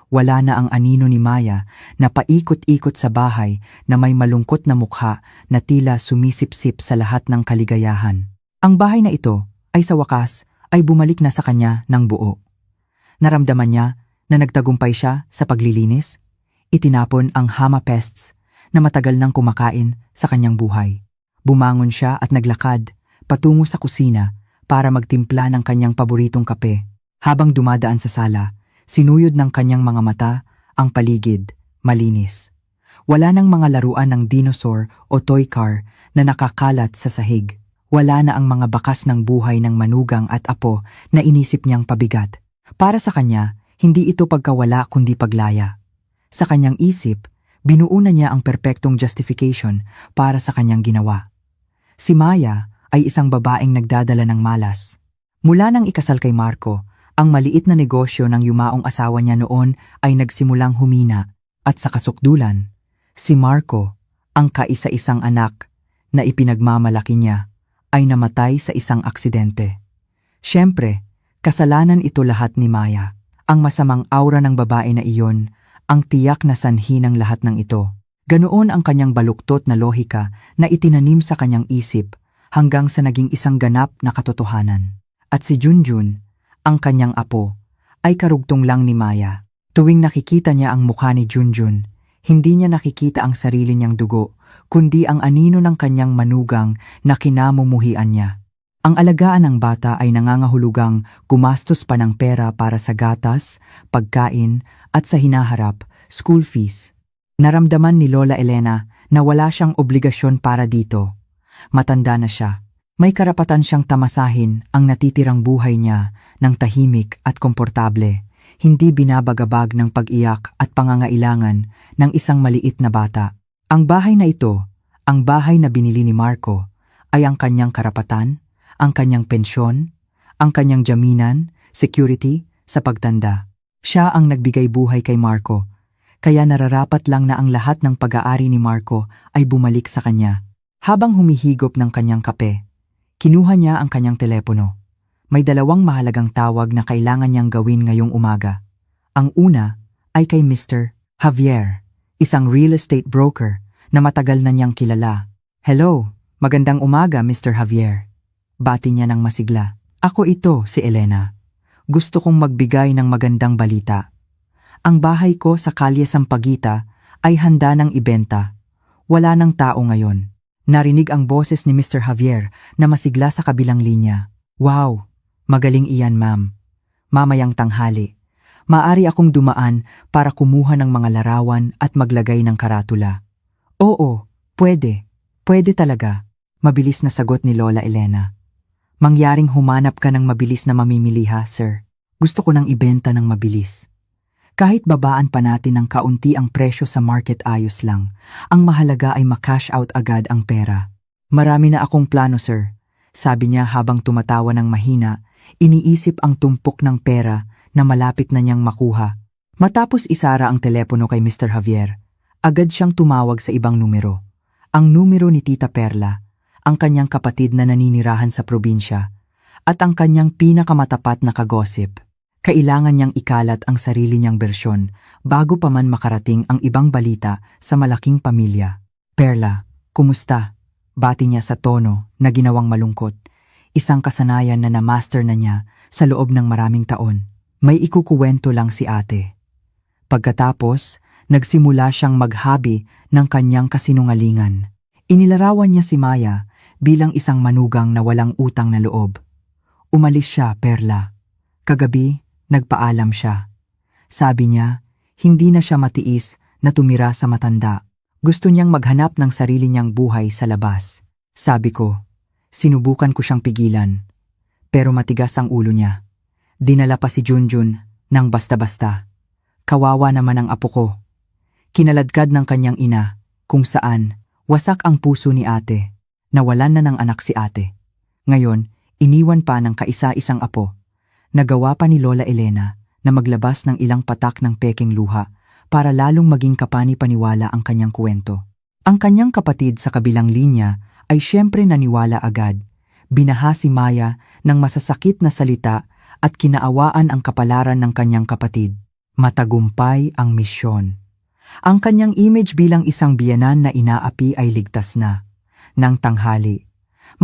Wala na ang anino ni Maya na paikot-ikot sa bahay na may malungkot na mukha na tila sumisipsip sa lahat ng kaligayahan. Ang bahay na ito ay sa wakas ay bumalik na sa kanya ng buo. Naramdaman niya na nagtagumpay siya sa paglilinis. Itinapon ang hama pests na matagal nang kumakain sa kanyang buhay. Bumangon siya at naglakad patungo sa kusina para magtimpla ng kanyang paboritong kape. Habang dumadaan sa sala, sinuyod ng kanyang mga mata ang paligid, malinis. Wala nang mga laruan ng dinosaur o toy car na nakakalat sa sahig. Wala na ang mga bakas ng buhay ng manugang at apo na inisip niyang pabigat. Para sa kanya, hindi ito pagkawala kundi paglaya. Sa kanyang isip, binuo na niya ang perpektong justification para sa kanyang ginawa. Si Maya ay isang babaeng nagdadala ng malas. Mula nang ikasal kay Marco, ang maliit na negosyo ng yumaong asawa niya noon ay nagsimulang humina at sa kasukdulan, si Marco, ang kaisa-isang anak na ipinagmamalaki niya, ay namatay sa isang aksidente. Siyempre, kasalanan ito lahat ni Maya. Ang masamang aura ng babae na iyon, ang tiyak na sanhi ng lahat ng ito. Ganoon ang kanyang baluktot na lohika na itinanim sa kanyang isip hanggang sa naging isang ganap na katotohanan. At si Junjun, ang kanyang apo, ay karugtong lang ni Maya. Tuwing nakikita niya ang mukha ni Junjun, hindi niya nakikita ang sarili niyang dugo, kundi ang anino ng kanyang manugang na kinamumuhian niya. Ang alagaan ng bata ay nangangahulugang gumastos pa ng pera para sa gatas, pagkain, at sa hinaharap, school fees. Naramdaman ni Lola Elena na wala siyang obligasyon para dito. Matanda na siya. May karapatan siyang tamasahin ang natitirang buhay niya ng tahimik at komportable, hindi binabagabag ng pag-iyak at pangangailangan ng isang maliit na bata. Ang bahay na ito, ang bahay na binili ni Marco, ay ang kanyang karapatan, ang kanyang pensyon, ang kanyang jaminan, security, sa pagtanda. Siya ang nagbigay buhay kay Marco, kaya nararapat lang na ang lahat ng pag-aari ni Marco ay bumalik sa kanya. Habang humihigop ng kanyang kape, kinuha niya ang kanyang telepono. May dalawang mahalagang tawag na kailangan niyang gawin ngayong umaga. Ang una ay kay Mr. Javier, isang real estate broker na matagal na niyang kilala. "Hello, magandang umaga Mr. Javier." Bati niya ng masigla. "Ako ito, si Elena. Gusto kong magbigay ng magandang balita. Ang bahay ko sa Kalye Sampaguita ay handa ng ibenta. Wala nang tao ngayon." Narinig ang boses ni Mr. Javier na masigla sa kabilang linya. "Wow, magaling iyan ma'am. mamayang tanghali. Maari akong dumaan para kumuha ng mga larawan at maglagay ng karatula. Oo, pwede. Pwede talaga. Mabilis na sagot ni Lola Elena. Mangyaring humanap ka ng mabilis na mamimili ha, sir. Gusto ko nang ibenta ng mabilis. Kahit babaan pa natin ng kaunti ang presyo sa market, ayos lang. Ang mahalaga ay makash out agad ang pera. Marami na akong plano, sir. Sabi niya habang tumatawa ng mahina, iniisip ang tumpok ng pera na malapit na niyang makuha. Matapos isara ang telepono kay Mr. Javier, agad siyang tumawag sa ibang numero. Ang numero ni Tita Perla, ang kanyang kapatid na naninirahan sa probinsya, at ang kanyang pinakamatapat na kagosip. Kailangan niyang ikalat ang sarili niyang bersyon bago pa man makarating ang ibang balita sa malaking pamilya. Perla, kumusta? Bati niya sa tono na ginawang malungkot. Isang kasanayan na na-master na niya sa loob ng maraming taon. May ikukuwento lang si ate. Pagkatapos, nagsimula siyang maghabi ng kanyang kasinungalingan. Inilarawan niya si Maya bilang isang manugang na walang utang na loob. Umalis siya, Perla. Kagabi, nagpaalam siya. Sabi niya, hindi na siya matiis na tumira sa matanda. Gusto niyang maghanap ng sarili niyang buhay sa labas. Sabi ko, sinubukan ko siyang pigilan. Pero matigas ang ulo niya. Dinala pa si Junjun ng basta-basta. Kawawa naman ang apo ko. Kinaladkad ng kanyang ina kung saan wasak ang puso ni ate. Nawalan na ng anak si ate. Ngayon, iniwan pa ng kaisa-isang apo. Nagawa pa ni Lola Elena na maglabas ng ilang patak ng peking luha para lalong maging kapani-paniwala ang kanyang kwento. Ang kanyang kapatid sa kabilang linya ay siyempre naniwala agad. Binaha si Maya ng masasakit na salita at kinaawaan ang kapalaran ng kanyang kapatid. Matagumpay ang misyon. Ang kanyang image bilang isang biyenan na inaapi ay ligtas na. Nang tanghali,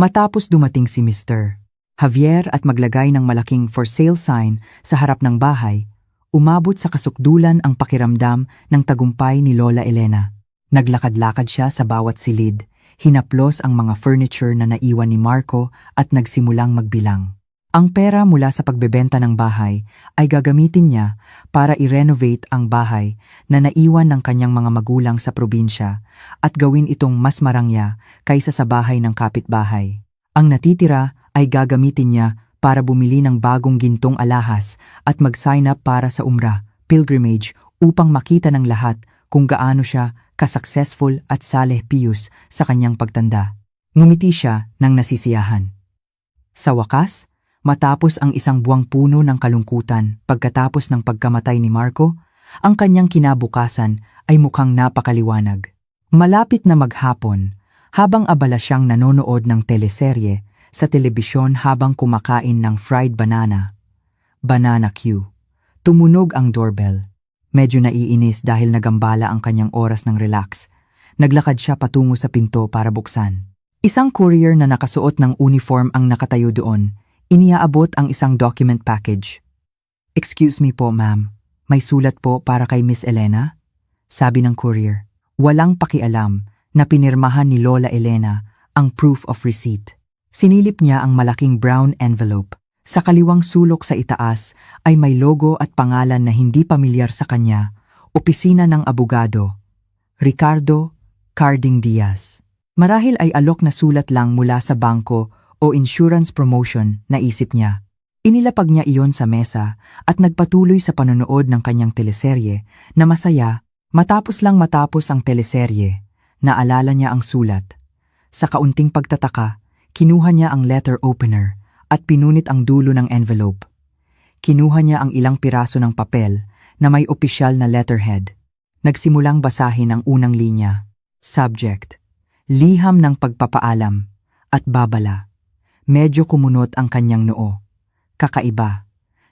matapos dumating si Mr. Javier at maglagay ng malaking for sale sign sa harap ng bahay, umabot sa kasukdulan ang pakiramdam ng tagumpay ni Lola Elena. Naglakad-lakad siya sa bawat silid, hinaplos ang mga furniture na naiwan ni Marco at nagsimulang magbilang. Ang pera mula sa pagbebenta ng bahay ay gagamitin niya para i-renovate ang bahay na naiwan ng kanyang mga magulang sa probinsya at gawin itong mas marangya kaysa sa bahay ng kapitbahay. Ang natitira ay gagamitin niya para bumili ng bagong gintong alahas at mag-sign up para sa Umrah, pilgrimage upang makita ng lahat kung gaano siya ka-successful at saleh piyus sa kanyang pagtanda. Ngumiti siya ng nasisiyahan. Sa wakas, matapos ang isang buwang puno ng kalungkutan pagkatapos ng pagkamatay ni Marco, ang kanyang kinabukasan ay mukhang napakaliwanag. Malapit na maghapon, habang abala siyang nanonood ng teleserye sa telebisyon habang kumakain ng fried banana, Banana Q, tumunog ang doorbell. Medyo naiinis dahil nagambala ang kanyang oras ng relax. Naglakad siya patungo sa pinto para buksan. Isang courier na nakasuot ng uniform ang nakatayo doon. Iniaabot ang isang document package. "Excuse me po, ma'am. May sulat po para kay Miss Elena?" Sabi ng courier. Walang pakialam na pinirmahan ni Lola Elena ang proof of receipt. Sinilip niya ang malaking brown envelope. Sa kaliwang sulok sa itaas ay may logo at pangalan na hindi pamilyar sa kanya, Opisina ng Abogado, Ricardo Carding Diaz. Marahil ay alok na sulat lang mula sa bangko o insurance promotion, naisip niya. Inilapag niya iyon sa mesa at nagpatuloy sa panonood ng kanyang teleserye na masaya. Matapos ang teleserye, naalala niya ang sulat. Sa kaunting pagtataka, kinuha niya ang letter opener at pinunit ang dulo ng envelope. Kinuha niya ang ilang piraso ng papel na may opisyal na letterhead. Nagsimulang basahin ang unang linya. Subject: liham ng pagpapaalam at babala. Medyo kumunot ang kanyang noo. Kakaiba.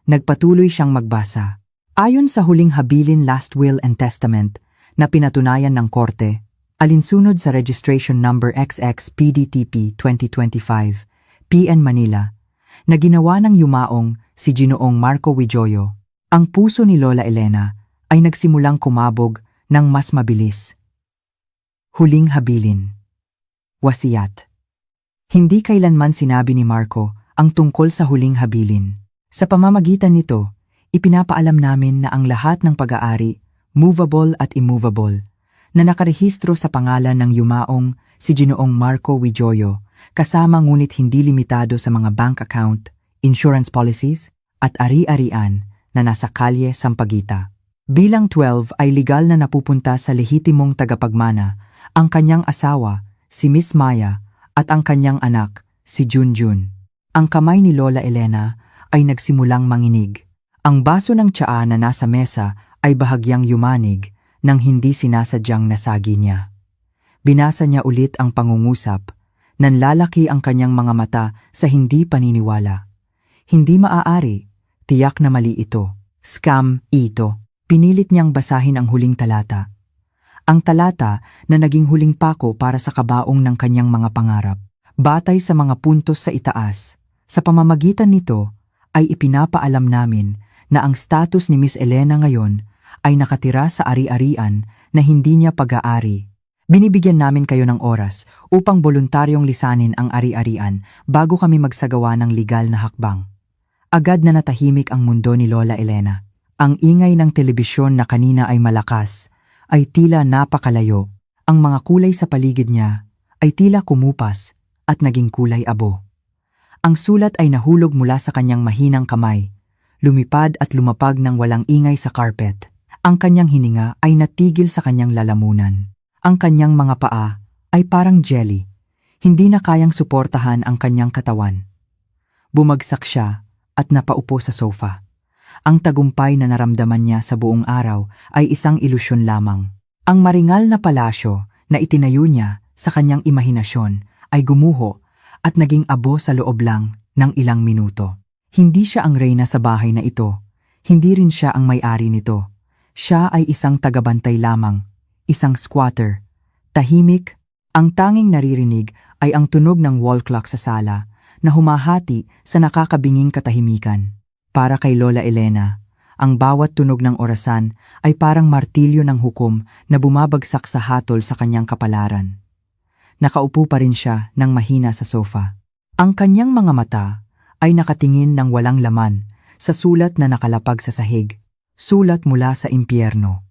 Nagpatuloy siyang magbasa. Ayon sa huling habilin last will and testament na pinatunayan ng korte, alinsunod sa registration number XX PDTP 2025, PN Manila, na ginawa ng yumaong si Ginoong Marco Willoyo, ang puso ni Lola Elena ay nagsimulang kumabog ng mas mabilis. Huling habilin. Wasiyat. Hindi kailanman sinabi ni Marco ang tungkol sa huling habilin. Sa pamamagitan nito, ipinapaalam namin na ang lahat ng pag-aari, movable at immovable, na nakarehistro sa pangalan ng yumaong si Ginoong Marco Willoyo, kasama ngunit hindi limitado sa mga bank account, insurance policies, at ari-arian na nasa kalye Sampaguita. Bilang 12 ay legal na napupunta sa lehitimong tagapagmana ang kanyang asawa, si Miss Maya, at ang kanyang anak, si Junjun. Ang kamay ni Lola Elena ay nagsimulang manginig. Ang baso ng tsaa na nasa mesa ay bahagyang yumanig nang hindi sinasadyang nasagi niya. Binasa niya ulit ang pangungusap, nanlalaki ang kanyang mga mata sa hindi paniniwala. Hindi maaari, tiyak na mali ito. Scam ito. Pinilit niyang basahin ang huling talata. Ang talata na naging huling pako para sa kabaong ng kanyang mga pangarap. Batay sa mga puntos sa itaas, sa pamamagitan nito ay ipinapaalam namin na ang status ni Miss Elena ngayon ay nakatira sa ari-arian na hindi niya pag-aari. Binibigyan namin kayo ng oras upang voluntaryong lisanin ang ari-arian bago kami magsagawa ng legal na hakbang. Agad na natahimik ang mundo ni Lola Elena. Ang ingay ng telebisyon na kanina ay malakas, ay tila napakalayo. Ang mga kulay sa paligid niya ay tila kumupas at naging kulay abo. Ang sulat ay nahulog mula sa kanyang mahinang kamay, lumipad at lumapag ng walang ingay sa carpet. Ang kanyang hininga ay natigil sa kanyang lalamunan. Ang kanyang mga paa ay parang jelly, hindi na kayang suportahan ang kanyang katawan. Bumagsak siya at napaupo sa sofa. Ang tagumpay na naramdaman niya sa buong araw ay isang ilusyon lamang. Ang maringal na palasyo na itinayo niya sa kanyang imahinasyon ay gumuho at naging abo sa loob lang ng ilang minuto. Hindi siya ang reyna sa bahay na ito. Hindi rin siya ang may-ari nito. Siya ay isang tagabantay lamang, isang squatter. Tahimik, ang tanging naririnig ay ang tunog ng wall clock sa sala na humahati sa nakakabinging katahimikan. Para kay Lola Elena, ang bawat tunog ng orasan ay parang martilyo ng hukom na bumabagsak sa hatol sa kanyang kapalaran. Nakaupo pa rin siya ng mahina sa sofa. Ang kanyang mga mata ay nakatingin ng walang laman sa sulat na nakalapag sa sahig, sulat mula sa impyerno.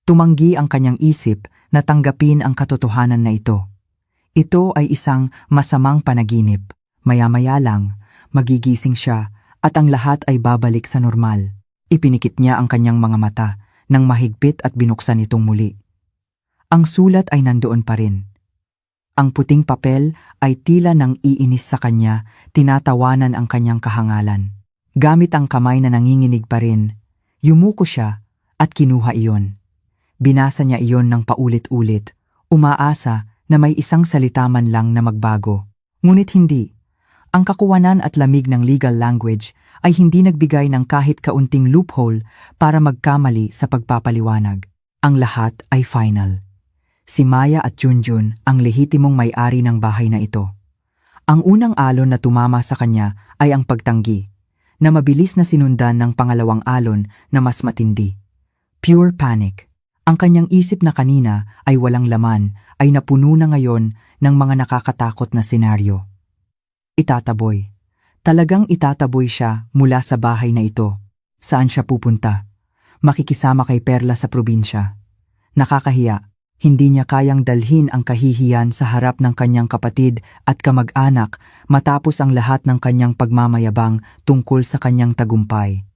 Tumanggi ang kanyang isip na tanggapin ang katotohanan na ito. Ito ay isang masamang panaginip. Maya-maya lang, magigising siya at ang lahat ay babalik sa normal. Ipinikit niya ang kanyang mga mata nang mahigpit at binuksan itong muli. Ang sulat ay nandoon pa rin. Ang puting papel ay tila nang iinis sa kanya, tinatawanan ang kanyang kahangalan. Gamit ang kamay na nanginginig pa rin, yumuko siya at kinuha iyon. Binasa niya iyon ng paulit-ulit, umaasa na may isang salita man lang na magbago. Ngunit hindi. Ang kakuwanan at lamig ng legal language ay hindi nagbigay ng kahit kaunting loophole para magkamali sa pagpapaliwanag. Ang lahat ay final. Si Maya at Junjun ang lehitimong may-ari ng bahay na ito. Ang unang alon na tumama sa kanya ay ang pagtanggi, na mabilis na sinundan ng pangalawang alon na mas matindi. Pure panic. Ang kanyang isip na kanina ay walang laman ay napuno na ngayon ng mga nakakatakot na senaryo. Itataboy. Talagang itataboy siya mula sa bahay na ito. Saan siya pupunta? Makikisama kay Perla sa probinsya. Nakakahiya. Hindi niya kayang dalhin ang kahihiyan sa harap ng kanyang kapatid at kamag-anak matapos ang lahat ng kanyang pagmamayabang tungkol sa kanyang tagumpay.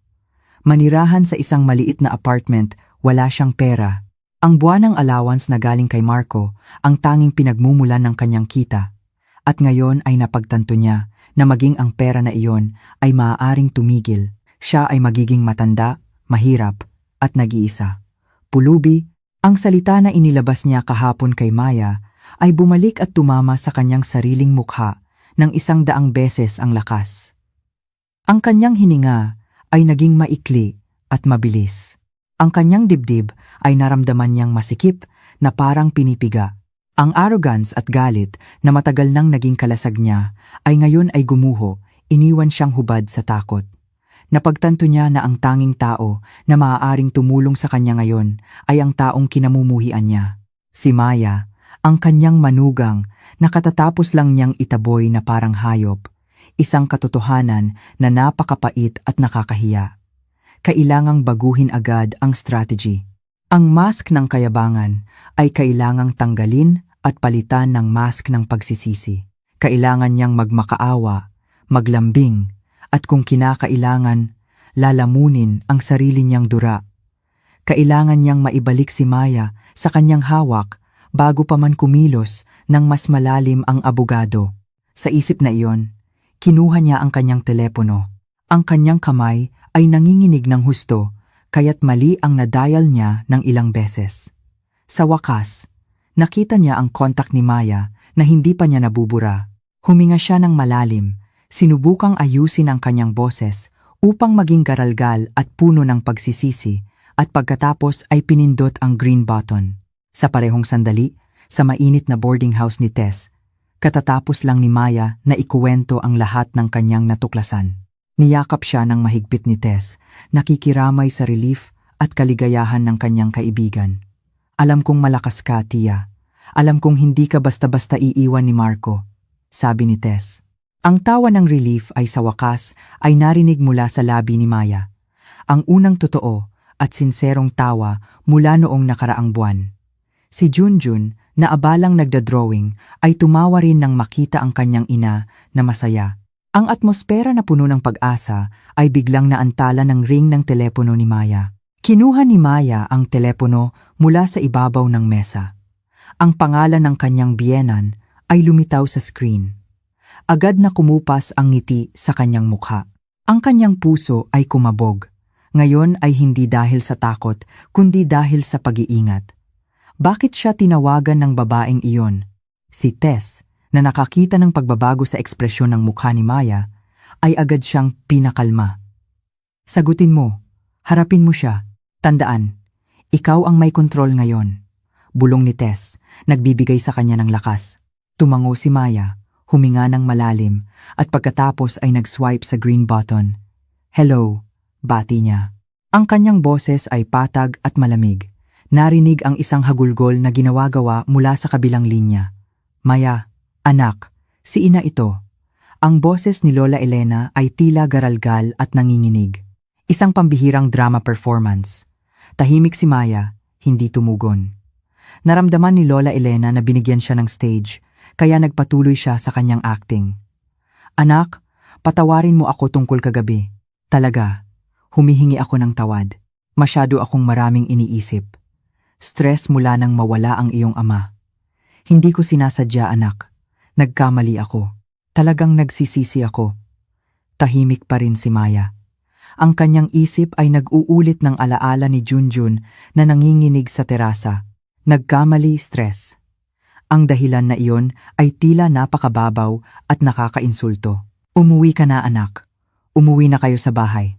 Manirahan sa isang maliit na apartment, wala siyang pera. Ang buwanang allowance na galing kay Marco ang tanging pinagmumulan ng kanyang kita. At ngayon ay napagtanto niya na maging ang pera na iyon ay maaaring tumigil. Siya ay magiging matanda, mahirap, at nag-iisa. Pulubi, ang salita na inilabas niya kahapon kay Maya ay bumalik at tumama sa kanyang sariling mukha ng 100 beses ang lakas. Ang kanyang hininga ay naging maikli at mabilis. Ang kanyang dibdib ay naramdaman niyang masikip na parang pinipiga. Ang arrogance at galit na matagal nang naging kalasag niya ay ngayon ay gumuho, iniwan siyang hubad sa takot. Napagtanto niya na ang tanging tao na maaaring tumulong sa kanya ngayon ay ang taong kinamumuhian niya. Si Maya, ang kanyang manugang na katatapos lang niyang itaboy na parang hayop. isang katotohanan na napakapait at nakakahiya. Kailangang baguhin agad ang strategy. Ang mask ng kayabangan ay kailangang tanggalin at palitan ng mask ng pagsisisi. Kailangan niyang magmakaawa, maglambing, at kung kinakailangan, lalamunin ang sarili niyang dura. Kailangan niyang maibalik si Maya sa kanyang hawak bago pa man kumilos ng mas malalim ang abogado. Sa isip na iyon, kinuha niya ang kanyang telepono. Ang kanyang kamay ay nanginginig ng husto, kaya't mali ang nadial niya ng ilang beses. Sa wakas, nakita niya ang kontak ni Maya na hindi pa niya nabubura. Huminga siya ng malalim, sinubukang ayusin ang kanyang boses upang maging garalgal at puno ng pagsisisi, at pagkatapos ay pinindot ang green button. Sa parehong sandali, sa mainit na boarding house ni Tess, katatapos lang ni Maya na ikuwento ang lahat ng kanyang natuklasan. Niyakap siya ng mahigpit ni Tess, nakikiramay sa relief at kaligayahan ng kanyang kaibigan. Alam kong malakas ka, Tia. Alam kong hindi ka basta-basta iiwan ni Marco, sabi ni Tess. Ang tawa ng relief ay sa wakas ay narinig mula sa labi ni Maya. Ang unang totoo at sinserong tawa mula noong nakaraang buwan. Si Junjun, na abalang nagda-drawing, ay tumawa rin nang makita ang kanyang ina na masaya. Ang atmosfera na puno ng pag-asa ay biglang naantala ng ring ng telepono ni Maya. Kinuha ni Maya ang telepono mula sa ibabaw ng mesa. Ang pangalan ng kanyang biyenan ay lumitaw sa screen. Agad na kumupas ang ngiti sa kanyang mukha. Ang kanyang puso ay kumabog. Ngayon ay hindi dahil sa takot, kundi dahil sa pag-iingat. Bakit siya tinawagan ng babaeng iyon? Si Tess, na nakakita ng pagbabago sa ekspresyon ng mukha ni Maya, ay agad siyang pinakalma. Sagutin mo, harapin mo siya. Tandaan, ikaw ang may kontrol ngayon. Bulong ni Tess, nagbibigay sa kanya ng lakas. Tumango si Maya, huminga ng malalim, at pagkatapos ay nag-swipe sa green button. Hello, bati niya. Ang kanyang boses ay patag at malamig. Narinig ang isang hagulgol na ginawagawa mula sa kabilang linya. Maya, anak, si ina ito. Ang boses ni Lola Elena ay tila garalgal at nanginginig. Isang pambihirang drama performance. Tahimik si Maya, hindi tumugon. Naramdaman ni Lola Elena na binigyan siya ng stage, kaya nagpatuloy siya sa kanyang acting. Anak, patawarin mo ako tungkol kagabi. Talaga, humihingi ako ng tawad. Masyado akong maraming iniisip. Stress mula nang mawala ang iyong ama. Hindi ko sinasadya, anak. Nagkamali ako. Talagang nagsisisi ako. Tahimik pa rin si Maya. Ang kanyang isip ay nag-uulit ng alaala ni Junjun na nanginginig sa terasa. Nagkamali, stress. Ang dahilan na iyon ay tila napakababaw at nakakainsulto. Umuwi ka na, anak. Umuwi na kayo sa bahay.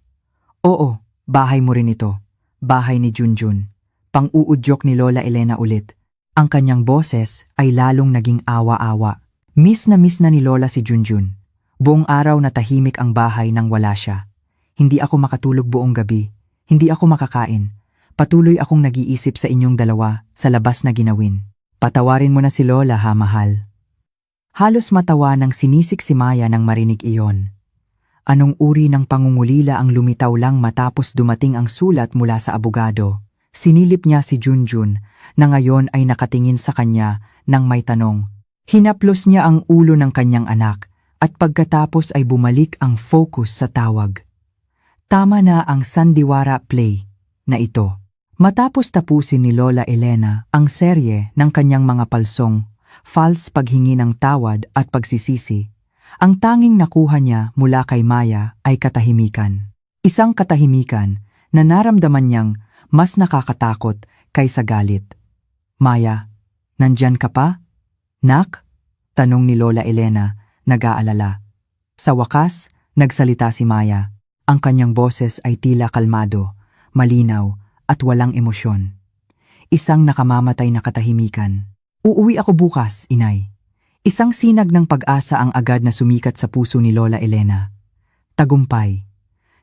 Oo, bahay mo rin ito. Bahay ni Junjun. Pang-uudyok ni Lola Elena ulit. Ang kanyang boses ay lalong naging awa-awa. Miss na ni Lola si Junjun. Buong araw na tahimik ang bahay nang wala siya. Hindi ako makatulog buong gabi. Hindi ako makakain. Patuloy akong nag-iisip sa inyong dalawa sa labas na ginawin. Patawarin mo na si Lola, ha, mahal. Halos matawa nang sinisik si Maya nang marinig iyon. Anong uri ng pangungulila ang lumitaw lang matapos dumating ang sulat mula sa abogado? Sinilip niya si Junjun na ngayon ay nakatingin sa kanya nang may tanong. Hinaplos niya ang ulo ng kanyang anak at pagkatapos ay bumalik ang focus sa tawag. Tama na ang sandiwara play na ito. Matapos tapusin ni Lola Elena ang serye ng kanyang mga palsong, false paghingi ng tawad at pagsisisi, ang tanging nakuha niya mula kay Maya ay katahimikan. Isang katahimikan na naramdaman niyang mas nakakatakot kaysa galit. Maya, nandyan ka pa? Nak? Tanong ni Lola Elena, nag-aalala. Sa wakas, nagsalita si Maya. Ang kanyang boses ay tila kalmado, malinaw, at walang emosyon. Isang nakamamatay na katahimikan. Uuwi ako bukas, inay. Isang sinag ng pag-asa ang agad na sumikat sa puso ni Lola Elena. Tagumpay.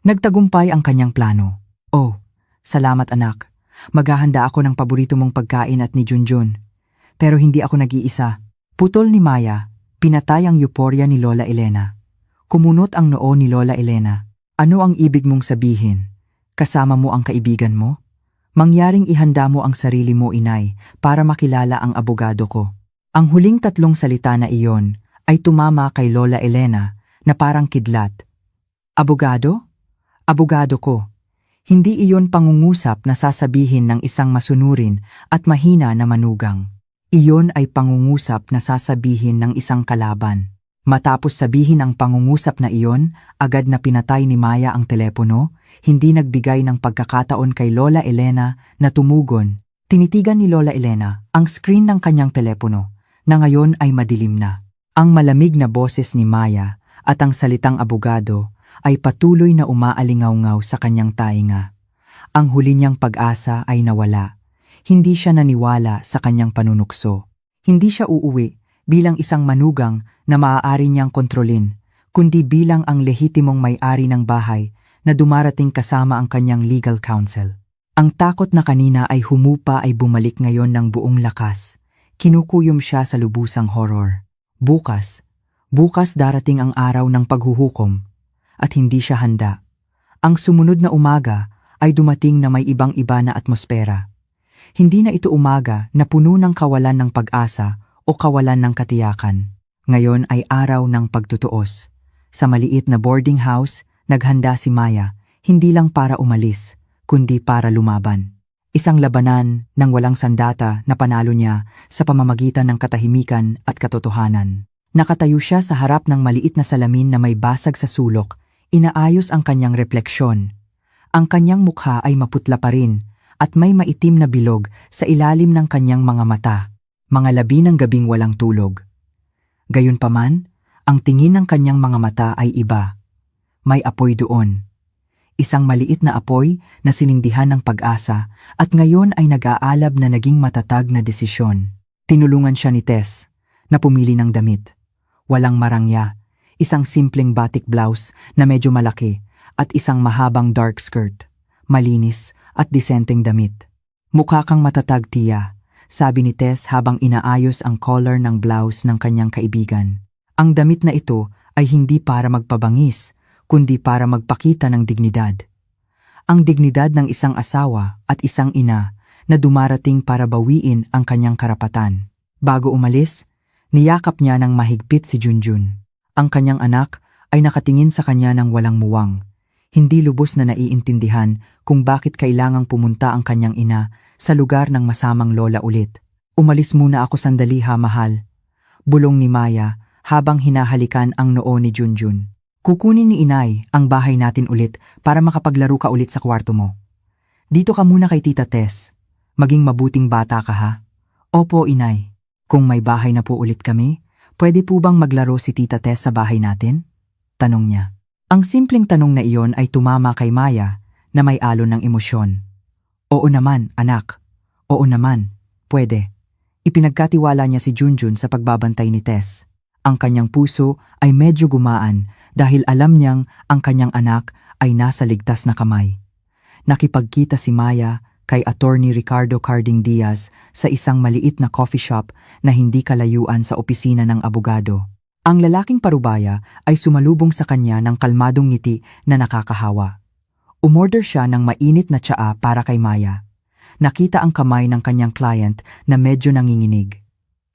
Nagtagumpay ang kanyang plano. Oh, salamat anak. Maghahanda ako ng paborito mong pagkain at ni Junjun. Pero hindi ako nag-iisa. Putol ni Maya, pinatay ang euporya ni Lola Elena. Kumunot ang noo ni Lola Elena. Ano ang ibig mong sabihin? Kasama mo ang kaibigan mo? Mangyaring ihanda mo ang sarili mo, inay, para makilala ang abogado ko. Ang huling tatlong salita na iyon ay tumama kay Lola Elena na parang kidlat. Abogado? Abogado ko. Hindi iyon pangungusap na sasabihin ng isang masunurin at mahina na manugang. Iyon ay pangungusap na sasabihin ng isang kalaban. Matapos sabihin ang pangungusap na iyon, agad na pinatay ni Maya ang telepono, hindi nagbigay ng pagkakataon kay Lola Elena na tumugon. Tinitigan ni Lola Elena ang screen ng kanyang telepono, na ngayon ay madilim na. Ang malamig na boses ni Maya at ang salitang abogado ay patuloy na umaalingaw-ngaw sa kanyang tainga. Ang huli niyang pag-asa ay nawala. Hindi siya naniwala sa kanyang panunukso. Hindi siya uuwi bilang isang manugang na maaari niyang kontrolin, kundi bilang ang lehitimong may-ari ng bahay na dumarating kasama ang kanyang legal counsel. Ang takot na kanina ay humupa ay bumalik ngayon ng buong lakas. Kinukuyom siya sa lubusang horror. Bukas darating ang araw ng paghuhukom at hindi siya handa. Ang sumunod na umaga ay dumating na may ibang-iba na atmosfera. Hindi na ito umaga na puno ng kawalan ng pag-asa o kawalan ng katiyakan. Ngayon ay araw ng pagtutuos. Sa maliit na boarding house, naghanda si Maya, hindi lang para umalis, kundi para lumaban. Isang labanan ng walang sandata na panalo niya sa pamamagitan ng katahimikan at katotohanan. Nakatayo siya sa harap ng maliit na salamin na may basag sa sulok, inaayos ang kanyang refleksyon. Ang kanyang mukha ay maputla pa rin at may maitim na bilog sa ilalim ng kanyang mga mata, mga labi ng gabing walang tulog. Gayunpaman, ang tingin ng kanyang mga mata ay iba. May apoy doon. Isang maliit na apoy na sinindihan ng pag-asa at ngayon ay nag-aalab na naging matatag na desisyon. Tinulungan siya ni Tess na pumili ng damit. Walang marangya, isang simpleng batik blouse na medyo malaki at isang mahabang dark skirt, malinis at disenteng damit. Mukha kang matatag, tiya, sabi ni Tess habang inaayos ang collar ng blouse ng kanyang kaibigan. Ang damit na ito ay hindi para magpabangis, kundi para magpakita ng dignidad. Ang dignidad ng isang asawa at isang ina na dumarating para bawiin ang kanyang karapatan. Bago umalis, niyakap niya ng mahigpit si Junjun. Ang kanyang anak ay nakatingin sa kanya ng walang muwang. Hindi lubos na naiintindihan kung bakit kailangang pumunta ang kanyang ina sa lugar ng masamang lola ulit. Umalis muna ako sandali, ha, mahal. Bulong ni Maya habang hinahalikan ang noo ni Junjun. Kukunin ni inay ang bahay natin ulit para makapaglaro ka ulit sa kwarto mo. Dito ka muna kay Tita Tess. Maging mabuting bata ka, ha? Opo, inay. Kung may bahay na po ulit kami, pwede po bang maglaro si Tita Tess sa bahay natin? Tanong niya. Ang simpleng tanong na iyon ay tumama kay Maya na may alon ng emosyon. Oo naman, anak. Oo naman, pwede. Ipinagkatiwala niya si Junjun sa pagbabantay ni Tess. Ang kanyang puso ay medyo gumaan dahil alam niyang ang kanyang anak ay nasa ligtas na kamay. Nakipagkita si Maya kay Attorney Ricardo Carding Diaz sa isang maliit na coffee shop na hindi kalayuan sa opisina ng abogado. Ang lalaking parubaya ay sumalubong sa kanya ng kalmadong ngiti na nakakahawa. Umorder siya ng mainit na tsaa para kay Maya. Nakita ang kamay ng kanyang client na medyo nanginginig.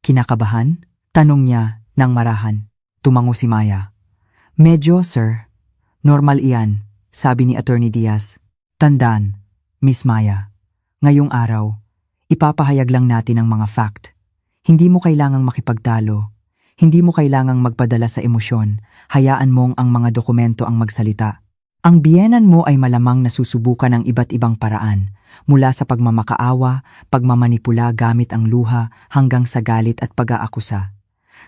Kinakabahan? Tanong niya nang marahan. Tumango si Maya. Medyo, sir. Normal iyan, sabi ni Attorney Diaz. Tandaan, Miss Maya, ngayong araw, ipapahayag lang natin ang mga fact. Hindi mo kailangang makipagtalo. Hindi mo kailangang magpadala sa emosyon. Hayaan mong ang mga dokumento ang magsalita. Ang biyenan mo ay malamang nasusubukan ng iba't ibang paraan, mula sa pagmamakaawa, pagmamanipula gamit ang luha hanggang sa galit at pag-aakusa.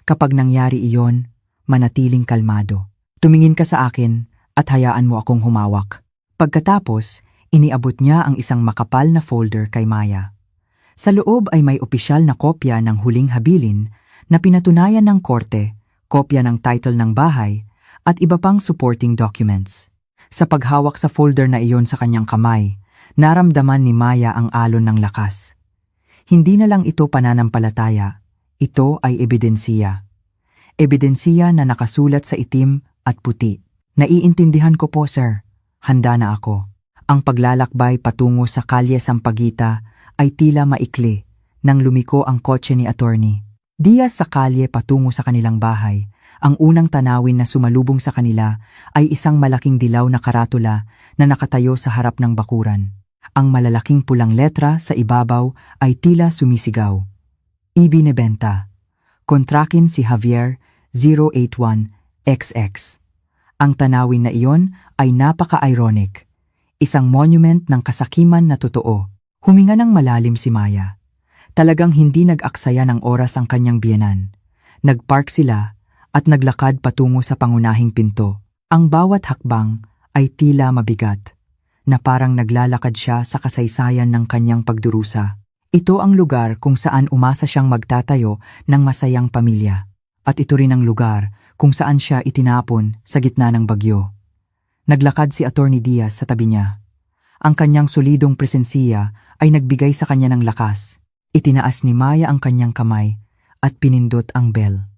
Kapag nangyari iyon, manatiling kalmado. Tumingin ka sa akin at hayaan mo akong humawak. Pagkatapos, iniabot niya ang isang makapal na folder kay Maya. Sa loob ay may opisyal na kopya ng huling habilin na pinatunayan ng korte, kopya ng title ng bahay, at iba pang supporting documents. Sa paghawak sa folder na iyon sa kanyang kamay, naramdaman ni Maya ang alon ng lakas. Hindi na lang ito pananampalataya, ito ay ebidensiya. Ebidensiya na nakasulat sa itim at puti. Naiintindihan ko po, sir. Handa na ako. Ang paglalakbay patungo sa kalye Sampaguita ay tila maikli nang lumiko ang kotse ni attorney. Diaz sa kalye patungo sa kanilang bahay. Ang unang tanawin na sumalubong sa kanila ay isang malaking dilaw na karatula na nakatayo sa harap ng bakuran. Ang malalaking pulang letra sa ibabaw ay tila sumisigaw. Ibinebenta. Kontrakin si Javier 081XX. Ang tanawin na iyon ay napaka-ironic. Isang monument ng kasakiman na totoo. Huminga ng malalim si Maya. Talagang hindi nag-aksaya ng oras ang kanyang biyenan. Nagpark sila at naglakad patungo sa pangunahing pinto. Ang bawat hakbang ay tila mabigat, na parang naglalakad siya sa kasaysayan ng kanyang pagdurusa. Ito ang lugar kung saan umasa siyang magtatayo ng masayang pamilya. At ito rin ang lugar kung saan siya itinapon sa gitna ng bagyo. Naglakad si Attorney Diaz sa tabi niya. Ang kanyang solidong presensiya ay nagbigay sa kanya ng lakas. Itinaas ni Maya ang kanyang kamay at pinindot ang bell.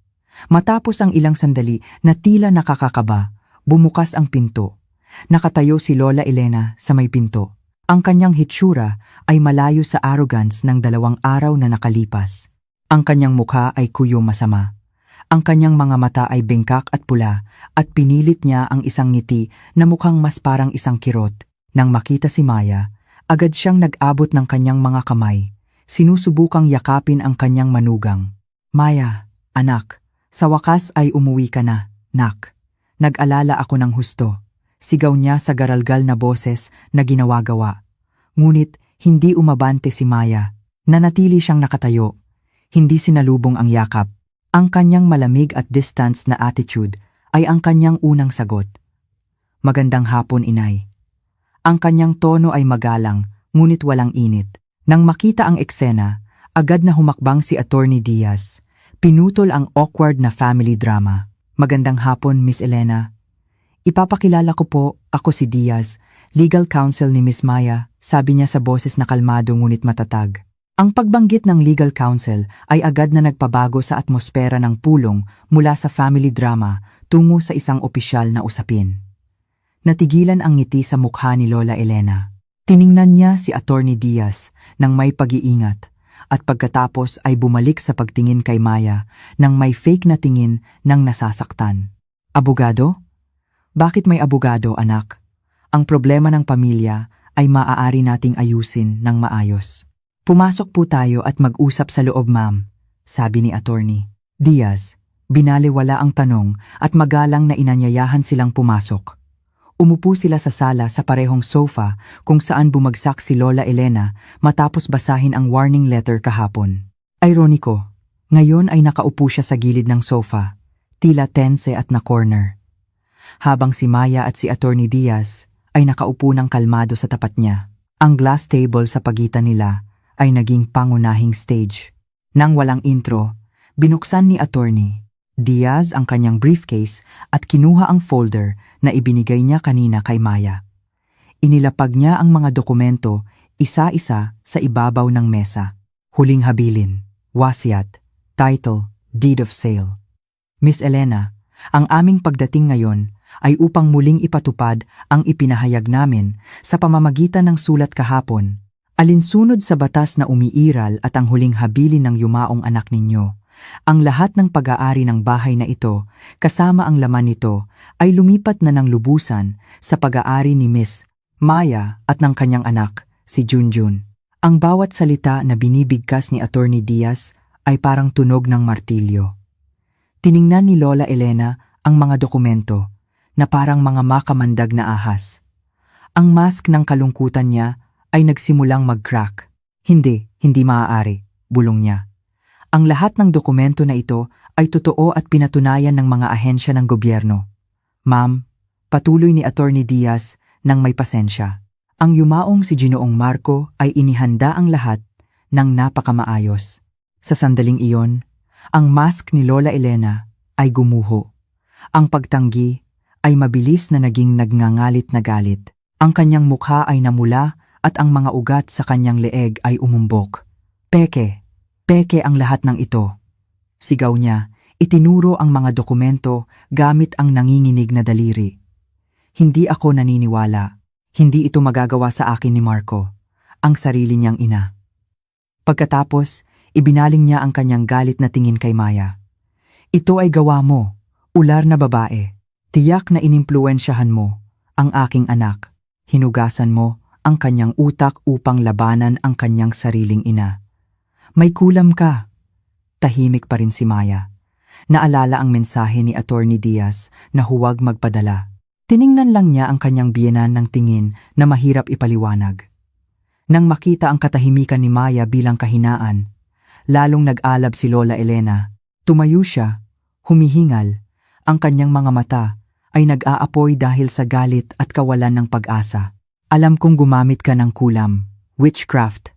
Matapos ang ilang sandali na tila nakakakaba, bumukas ang pinto. Nakatayo si Lola Elena sa may pinto. Ang kanyang hitsura ay malayo sa arrogance ng 2 araw na nakalipas. Ang kanyang mukha ay kuyo masama. Ang kanyang mga mata ay bengkak at pula at pinilit niya ang isang ngiti na mukhang mas parang isang kirot. Nang makita si Maya, agad siyang nag-abot ng kanyang mga kamay. Sinusubukang yakapin ang kanyang manugang. Maya, anak, sa wakas ay umuwi ka na, nak. Nag-alala ako ng husto. Sigaw niya sa garalgal na boses na ginawa-gawa. Ngunit hindi umabante si Maya. Nanatili siyang nakatayo. Hindi sinalubong ang yakap. Ang kanyang malamig at distance na attitude ay ang kanyang unang sagot. Magandang hapon, inay. Ang kanyang tono ay magalang, ngunit walang init. Nang makita ang eksena, agad na humakbang si Attorney Diaz. Pinutol ang awkward na family drama. Magandang hapon, Miss Elena. Ipapakilala ko po, ako si Diaz, legal counsel ni Miss Maya, sabi niya sa boses na kalmado ngunit matatag. Ang pagbanggit ng legal counsel ay agad na nagpabago sa atmosfera ng pulong mula sa family drama tungo sa isang opisyal na usapin. Natigilan ang ngiti sa mukha ni Lola Elena. Tiningnan niya si Attorney Diaz nang may pag-iingat at pagkatapos ay bumalik sa pagtingin kay Maya nang may fake na tingin ng nasasaktan. Abogado? Bakit may abogado, anak? Ang problema ng pamilya ay maaari nating ayusin ng maayos. Pumasok po tayo at mag-usap sa loob, ma'am, sabi ni Attorney Diaz. Binaliwala ang tanong at magalang na inanyayahan silang pumasok. Umupo sila sa sala sa parehong sofa kung saan bumagsak si Lola Elena matapos basahin ang warning letter kahapon. Ironiko, ngayon ay nakaupo siya sa gilid ng sofa, tila tense at na-corner. Habang si Maya at si Attorney Diaz ay nakaupo ng kalmado sa tapat niya. Ang glass table sa pagitan nila ay naging pangunahing stage. Nang walang intro, binuksan ni Attorney Diaz ang kanyang briefcase at kinuha ang folder na ibinigay niya kanina kay Maya. Inilapag niya ang mga dokumento isa-isa sa ibabaw ng mesa. Huling habilin, wasiat, title, deed of sale. Miss Elena, ang aming pagdating ngayon ay upang muling ipatupad ang ipinahayag namin sa pamamagitan ng sulat kahapon, alinsunod sa batas na umiiral at ang huling habilin ng yumaong anak ninyo. Ang lahat ng pag-aari ng bahay na ito, kasama ang laman nito, ay lumipat na ng lubusan sa pag-aari ni Miss Maya at ng kanyang anak, si Junjun. Ang bawat salita na binibigkas ni Attorney Diaz ay parang tunog ng martilyo. Tiningnan ni Lola Elena ang mga dokumento na parang mga makamandag na ahas. Ang mask ng kalungkutan niya ay nagsimulang mag-crack. Hindi maaari, bulong niya. Ang lahat ng dokumento na ito ay totoo at pinatunayan ng mga ahensya ng gobyerno. Ma'am, patuloy ni Attorney Diaz nang may pasensya. Ang yumaong si Ginoong Marco ay inihanda ang lahat ng napakamaayos. Sa sandaling iyon, ang mask ni Lola Elena ay gumuho. Ang pagtanggi ay mabilis na naging nagngangalit na galit. Ang kanyang mukha ay namula at ang mga ugat sa kanyang leeg ay umumbok. Peke ang lahat ng ito. Sigaw niya, Itinuro ang mga dokumento gamit ang nanginginig na daliri. Hindi ako naniniwala. Hindi ito magagawa sa akin ni Marco, ang sarili niyang ina. Pagkatapos, ibinaling niya ang kanyang galit na tingin kay Maya. Ito ay gawa mo, ular na babae. Tiyak na inimpluwensyahan mo ang aking anak. Hinugasan mo ang kanyang utak upang labanan ang kanyang sariling ina. May kulam ka. Tahimik pa rin si Maya. Naalala ang mensahe ni Attorney Diaz na huwag magpadala. Tiningnan lang niya ang kanyang biyenan ng tingin na mahirap ipaliwanag. Nang makita ang katahimikan ni Maya bilang kahinaan, lalong nag-alab si Lola Elena. Tumayo siya, humihingal. Ang kanyang mga mata ay nag-aapoy dahil sa galit at kawalan ng pag-asa. Alam kong gumamit ka ng kulam, witchcraft,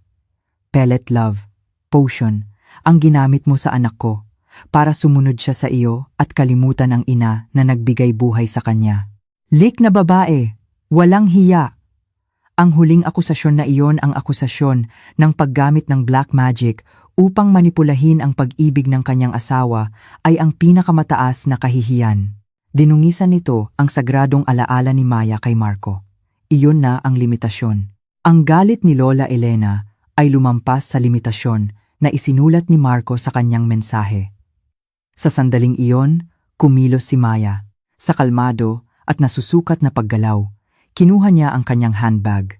pellet love, potion, ang ginamit mo sa anak ko para sumunod siya sa iyo at kalimutan ang ina na nagbigay buhay sa kanya. Lik na babae, walang hiya. Ang huling akusasyon na iyon ang akusasyon ng paggamit ng black magic upang manipulahin ang pag-ibig ng kanyang asawa ay ang pinakamataas na kahihiyan. Dinungisan nito ang sagradong alaala ni Maya kay Marco. Iyon na ang limitasyon. Ang galit ni Lola Elena ay lumampas sa limitasyon na isinulat ni Marco sa kanyang mensahe. Sa sandaling iyon, kumilos si Maya. Sa kalmado at nasusukat na paggalaw, kinuha niya ang kanyang handbag.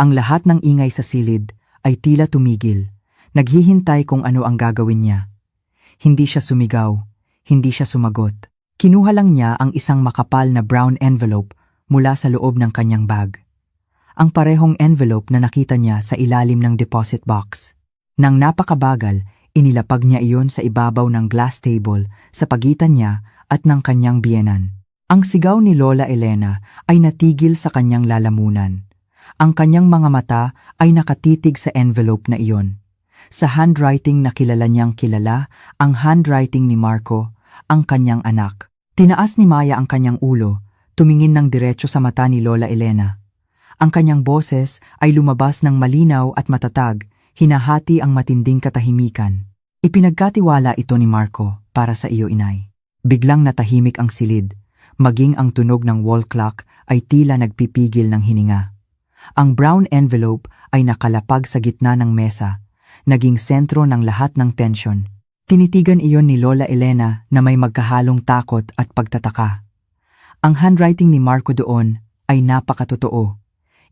Ang lahat ng ingay sa silid ay tila tumigil. Naghihintay kung ano ang gagawin niya. Hindi siya sumigaw, hindi siya sumagot. Kinuha lang niya ang isang makapal na brown envelope mula sa loob ng kanyang bag. Ang parehong envelope na nakita niya sa ilalim ng deposit box. Nang napakabagal, inilapag niya iyon sa ibabaw ng glass table sa pagitan niya at ng kanyang biyenan. Ang sigaw ni Lola Elena ay natigil sa kanyang lalamunan. Ang kanyang mga mata ay nakatitig sa envelope na iyon. Sa handwriting na kilala niyang kilala, ang handwriting ni Marco, ang kanyang anak. Tinaas ni Maya ang kanyang ulo, tumingin ng diretso sa mata ni Lola Elena. Ang kanyang boses ay lumabas ng malinaw at matatag, hinahati ang matinding katahimikan. Ipinagkatiwala ito ni Marco para sa iyo, inay. Biglang natahimik ang silid, maging ang tunog ng wall clock ay tila nagpipigil ng hininga. Ang brown envelope ay nakalapag sa gitna ng mesa, naging sentro ng lahat ng tensyon. Tinitigan iyon ni Lola Elena na may magkahalong takot at pagtataka. Ang handwriting ni Marco doon ay napakatotoo.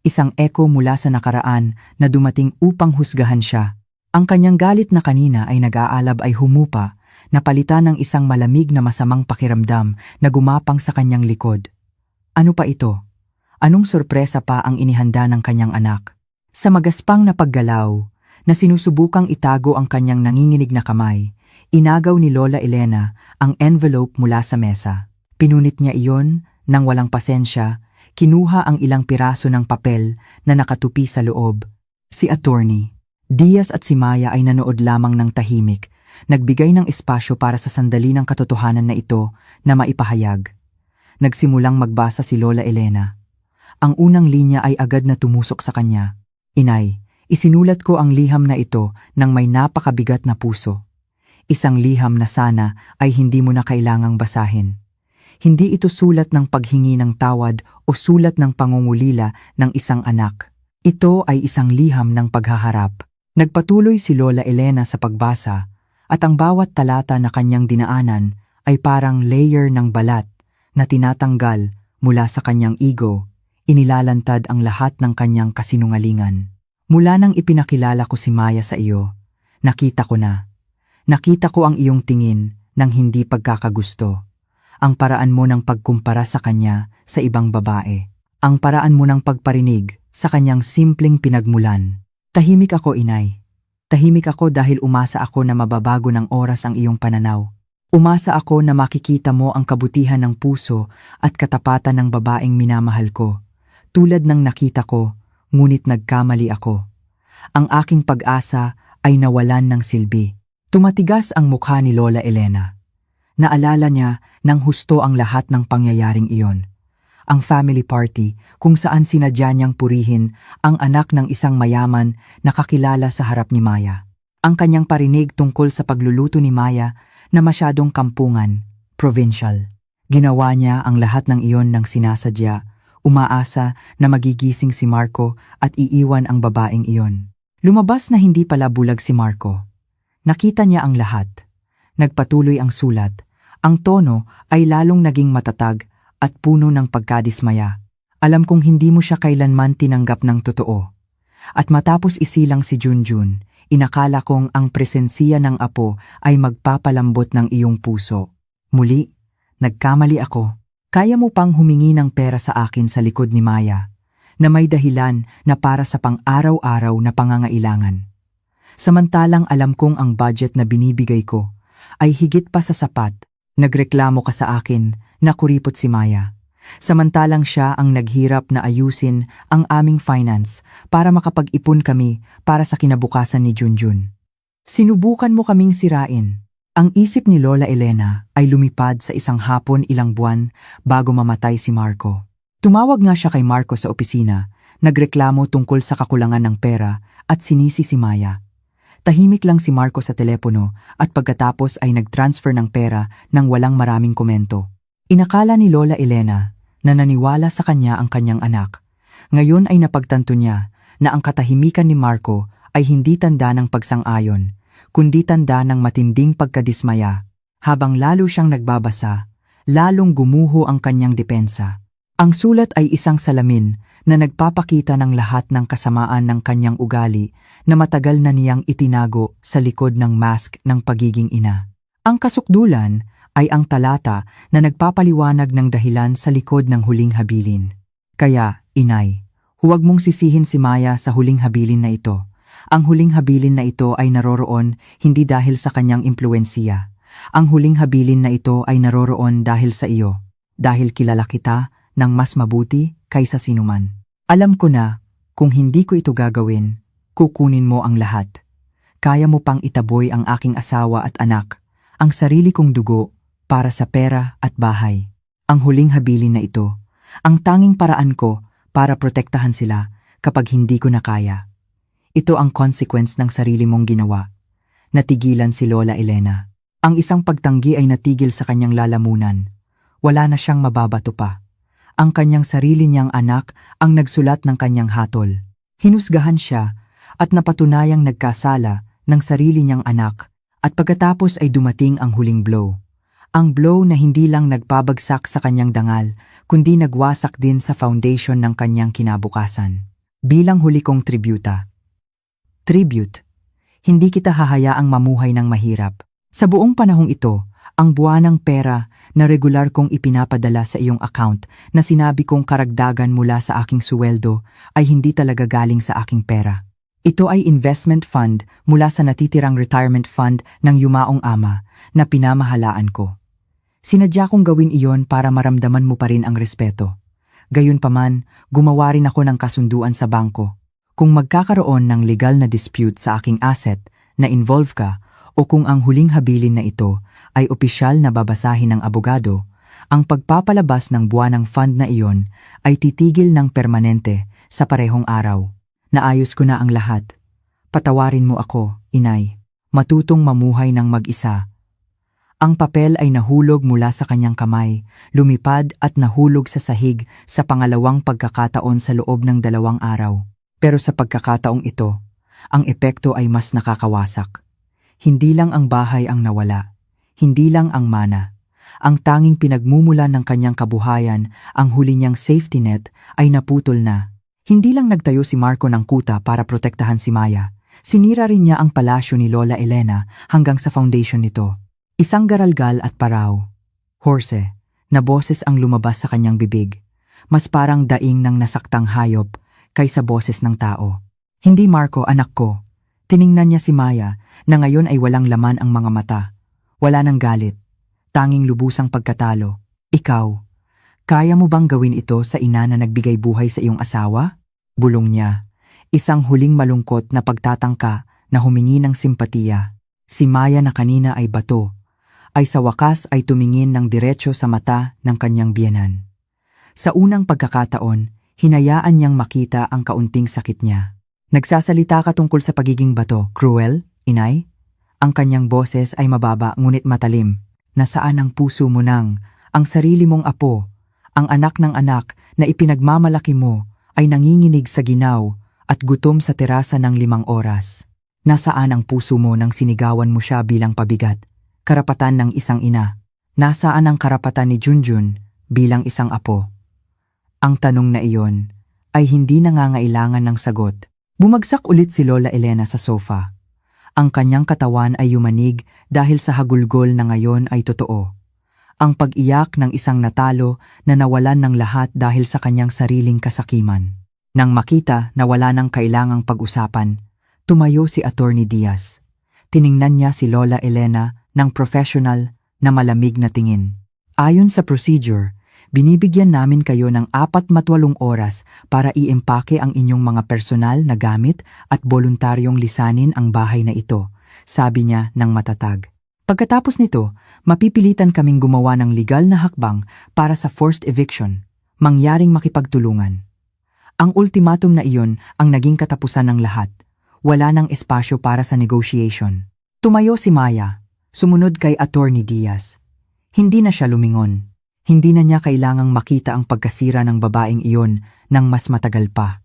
Isang echo mula sa nakaraan na dumating upang husgahan siya. Ang kanyang galit na kanina ay nag-aalab ay humupa, napalitan ng isang malamig na masamang pakiramdam na gumapang sa kanyang likod. Ano pa ito? Anong sorpresa pa ang inihanda ng kanyang anak? Sa magaspang na paggalaw, na sinusubukang itago ang kanyang nanginginig na kamay, inagaw ni Lola Elena ang envelope mula sa mesa. Pinunit niya iyon nang walang pasensya, kinuha ang ilang piraso ng papel na nakatupi sa loob. Si Attorney Diaz at si Maya ay nanood lamang ng tahimik, nagbigay ng espasyo para sa sandali ng katotohanan na ito na maipahayag. Nagsimulang magbasa si Lola Elena. Ang unang linya ay agad na tumusok sa kanya. Inay, isinulat ko ang liham na ito ng may napakabigat na puso. Isang liham na sana ay hindi mo na kailangang basahin. Hindi ito sulat ng paghingi ng tawad o sulat ng pangungulila ng isang anak. Ito ay isang liham ng paghaharap. Nagpatuloy si Lola Elena sa pagbasa at ang bawat talata na kanyang dinaanan ay parang layer ng balat na tinatanggal mula sa kanyang ego, inilalantad ang lahat ng kanyang kasinungalingan. Mula nang ipinakilala ko si Maya sa iyo, nakita ko na. Nakita ko ang iyong tingin ng hindi pagkakagusto. Ang paraan mo ng pagkumpara sa kanya sa ibang babae. Ang paraan mo ng pagparinig sa kanyang simpleng pinagmulan. Tahimik ako, inay. Tahimik ako dahil umasa ako na mababago ng oras ang iyong pananaw. Umasa ako na makikita mo ang kabutihan ng puso at katapatan ng babaeng minamahal ko. Tulad ng nakita ko, ngunit nagkamali ako. Ang aking pag-asa ay nawalan ng silbi. Tumatigas ang mukha ni Lola Elena. Naalala niya nang husto ang lahat ng pangyayaring iyon. Ang family party kung saan sinadya niyang purihin ang anak ng isang mayaman na kakilala sa harap ni Maya. Ang kanyang parinig tungkol sa pagluluto ni Maya na masyadong kampungan, provincial. Ginawa niya ang lahat ng iyon ng sinasadya, umaasa na magigising si Marco at iiwan ang babaeng iyon. Lumabas na hindi pala bulag si Marco. Nakita niya ang lahat. Nagpatuloy ang sulat. Ang tono ay lalong naging matatag at puno ng pagkadismaya. Alam kong hindi mo siya kailanman tinanggap ng totoo. At matapos isilang si Junjun, inakala kong ang presensiya ng apo ay magpapalambot ng iyong puso. Muli, nagkamali ako. Kaya mo pang humingi ng pera sa akin sa likod ni Maya, na may dahilan na para sa pang-araw-araw na pangangailangan. Samantalang alam kong ang budget na binibigay ko ay higit pa sa sapat. Nagreklamo ka sa akin na kuripot si Maya. Samantalang siya ang naghirap na ayusin ang aming finance para makapag-ipon kami para sa kinabukasan ni Junjun. Sinubukan mo kaming sirain. Ang isip ni Lola Elena ay lumipad sa isang hapon ilang buwan bago mamatay si Marco. Tumawag nga siya kay Marco sa opisina, nagreklamo tungkol sa kakulangan ng pera at sinisi si Maya. Tahimik lang si Marco sa telepono at pagkatapos ay nag-transfer ng pera nang walang maraming komento. Inakala ni Lola Elena na naniwala sa kanya ang kanyang anak. Ngayon ay napagtanto niya na ang katahimikan ni Marco ay hindi tanda ng pagsang-ayon, kundi tanda ng matinding pagkadismaya. Habang lalo siyang nagbabasa, lalong gumuho ang kanyang depensa. Ang sulat ay isang salamin na nagpapakita ng lahat ng kasamaan ng kanyang ugali na matagal na niyang itinago sa likod ng mask ng pagiging ina. Ang kasukdulan ay ang talata na nagpapaliwanag ng dahilan sa likod ng huling habilin. Kaya, inay, huwag mong sisihin si Maya sa huling habilin na ito. Ang huling habilin na ito ay naroroon hindi dahil sa kanyang impluwensiya. Ang huling habilin na ito ay naroroon dahil sa iyo, dahil kilala kita ng mas mabuti kaysa sinuman. Alam ko na, kung hindi ko ito gagawin, kukunin mo ang lahat. Kaya mo pang itaboy ang aking asawa at anak, ang sarili kong dugo, para sa pera at bahay. Ang huling habilin na ito, ang tanging paraan ko para protektahan sila kapag hindi ko na kaya. Ito ang consequence ng sarili mong ginawa. Natigilan si Lola Elena. Ang isang pagtanggi ay natigil sa kanyang lalamunan. Wala na siyang mababato pa. Ang kanyang sarili niyang anak ang nagsulat ng kanyang hatol. Hinusgahan siya at napatunayang nagkasala ng sarili niyang anak at pagkatapos ay dumating ang huling blow. Ang blow na hindi lang nagpabagsak sa kanyang dangal, kundi nagwasak din sa foundation ng kanyang kinabukasan. Bilang huli kong Tribute. Hindi kita hahayaang mamuhay ng mahirap. Sa buong panahong ito, ang buwanang pera na regular kong ipinapadala sa iyong account na sinabi kong karagdagan mula sa aking suweldo ay hindi talaga galing sa aking pera. Ito ay investment fund mula sa natitirang retirement fund ng yumaong ama na pinamahalaan ko. Sinadya kong gawin iyon para maramdaman mo pa rin ang respeto. Gayunpaman, gumawa rin ako ng kasunduan sa bangko. Kung magkakaroon ng legal na dispute sa aking asset na involve ka o kung ang huling habilin na ito ay opisyal na babasahin ng abogado, ang pagpapalabas ng buwanang fund na iyon ay titigil ng permanente sa parehong araw. Naayos ko na ang lahat. Patawarin mo ako, inay. Matutong mamuhay ng mag-isa. Ang papel ay nahulog mula sa kanyang kamay, lumipad at nahulog sa sahig sa pangalawang pagkakataon sa loob ng 2 araw. Pero sa pagkakataong ito, ang epekto ay mas nakakawasak. Hindi lang ang bahay ang nawala, hindi lang ang mana. Ang tanging pinagmumulan ng kanyang kabuhayan, ang huli niyang safety net, ay naputol na. Hindi lang nagtayo si Marco ng kuta para protektahan si Maya, sinira rin niya ang palasyo ni Lola Elena hanggang sa foundation nito. Isang garalgal at paraw, horse, na boses ang lumabas sa kanyang bibig. Mas parang daing ng nasaktang hayop kaysa boses ng tao. Hindi Marco, anak ko. Tiningnan niya si Maya na ngayon ay walang laman ang mga mata. Wala nang galit. Tanging lubusang pagkatalo. Ikaw, kaya mo bang gawin ito sa ina na nagbigay buhay sa iyong asawa? Bulong niya. Isang huling malungkot na pagtatangka na humingi ng simpatiya. Si Maya na kanina ay bato, ay sa wakas ay tumingin ng diretso sa mata ng kanyang biyenan. Sa unang pagkakataon, hinayaan niyang makita ang kaunting sakit niya. Nagsasalita ka tungkol sa pagiging bato, cruel, inay? Ang kanyang boses ay mababa ngunit matalim. Nasaan ang puso mo nang, ang sarili mong apo, ang anak ng anak na ipinagmamalaki mo ay nanginginig sa ginaw at gutom sa terasa ng 5 oras. Nasaan ang puso mo nang sinigawan mo siya bilang pabigat, karapatan ng isang ina? Nasaan ang karapatan ni Junjun bilang isang apo? Ang tanong na iyon ay hindi nangangailangan ng sagot. Bumagsak ulit si Lola Elena sa sofa. Ang kanyang katawan ay yumanig dahil sa hagulgol na ngayon ay totoo. Ang pag-iyak ng isang natalo na nawalan ng lahat dahil sa kanyang sariling kasakiman. Nang makita na wala nang kailangang pag-usapan, tumayo si Attorney Diaz. Tiningnan niya si Lola Elena ng professional na malamig na tingin. Ayon sa procedure, binibigyan namin kayo ng 48 oras para iempake ang inyong mga personal na gamit at voluntaryong lisanin ang bahay na ito, sabi niya ng matatag. Pagkatapos nito, mapipilitan kaming gumawa ng legal na hakbang para sa forced eviction, mangyaring makipagtulungan. Ang ultimatum na iyon ang naging katapusan ng lahat. Wala nang espasyo para sa negotiation. Tumayo si Maya, sumunod kay Attorney Diaz. Hindi na siya lumingon. Hindi na niya kailangang makita ang pagkasira ng babaeng iyon nang mas matagal pa.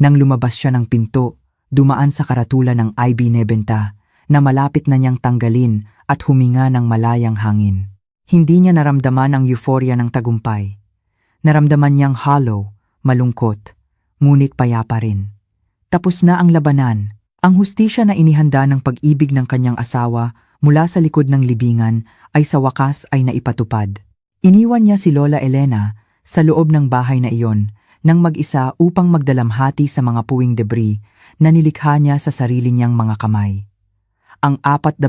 Nang lumabas siya ng pinto, dumaan sa karatula ng IB Nebenta na malapit na niyang tanggalin at huminga ng malayang hangin. Hindi niya naramdaman ang euphoria ng tagumpay. Naramdaman niyang hollow, malungkot, ngunit payapa rin. Tapos na ang labanan. Ang hustisya na inihanda ng pag-ibig ng kanyang asawa mula sa likod ng libingan ay sa wakas ay naipatupad. Iniwan niya si Lola Elena sa loob ng bahay na iyon nang mag-isa upang magdalamhati sa mga puwing debris na nilikha niya sa sarili niyang mga kamay. Ang 48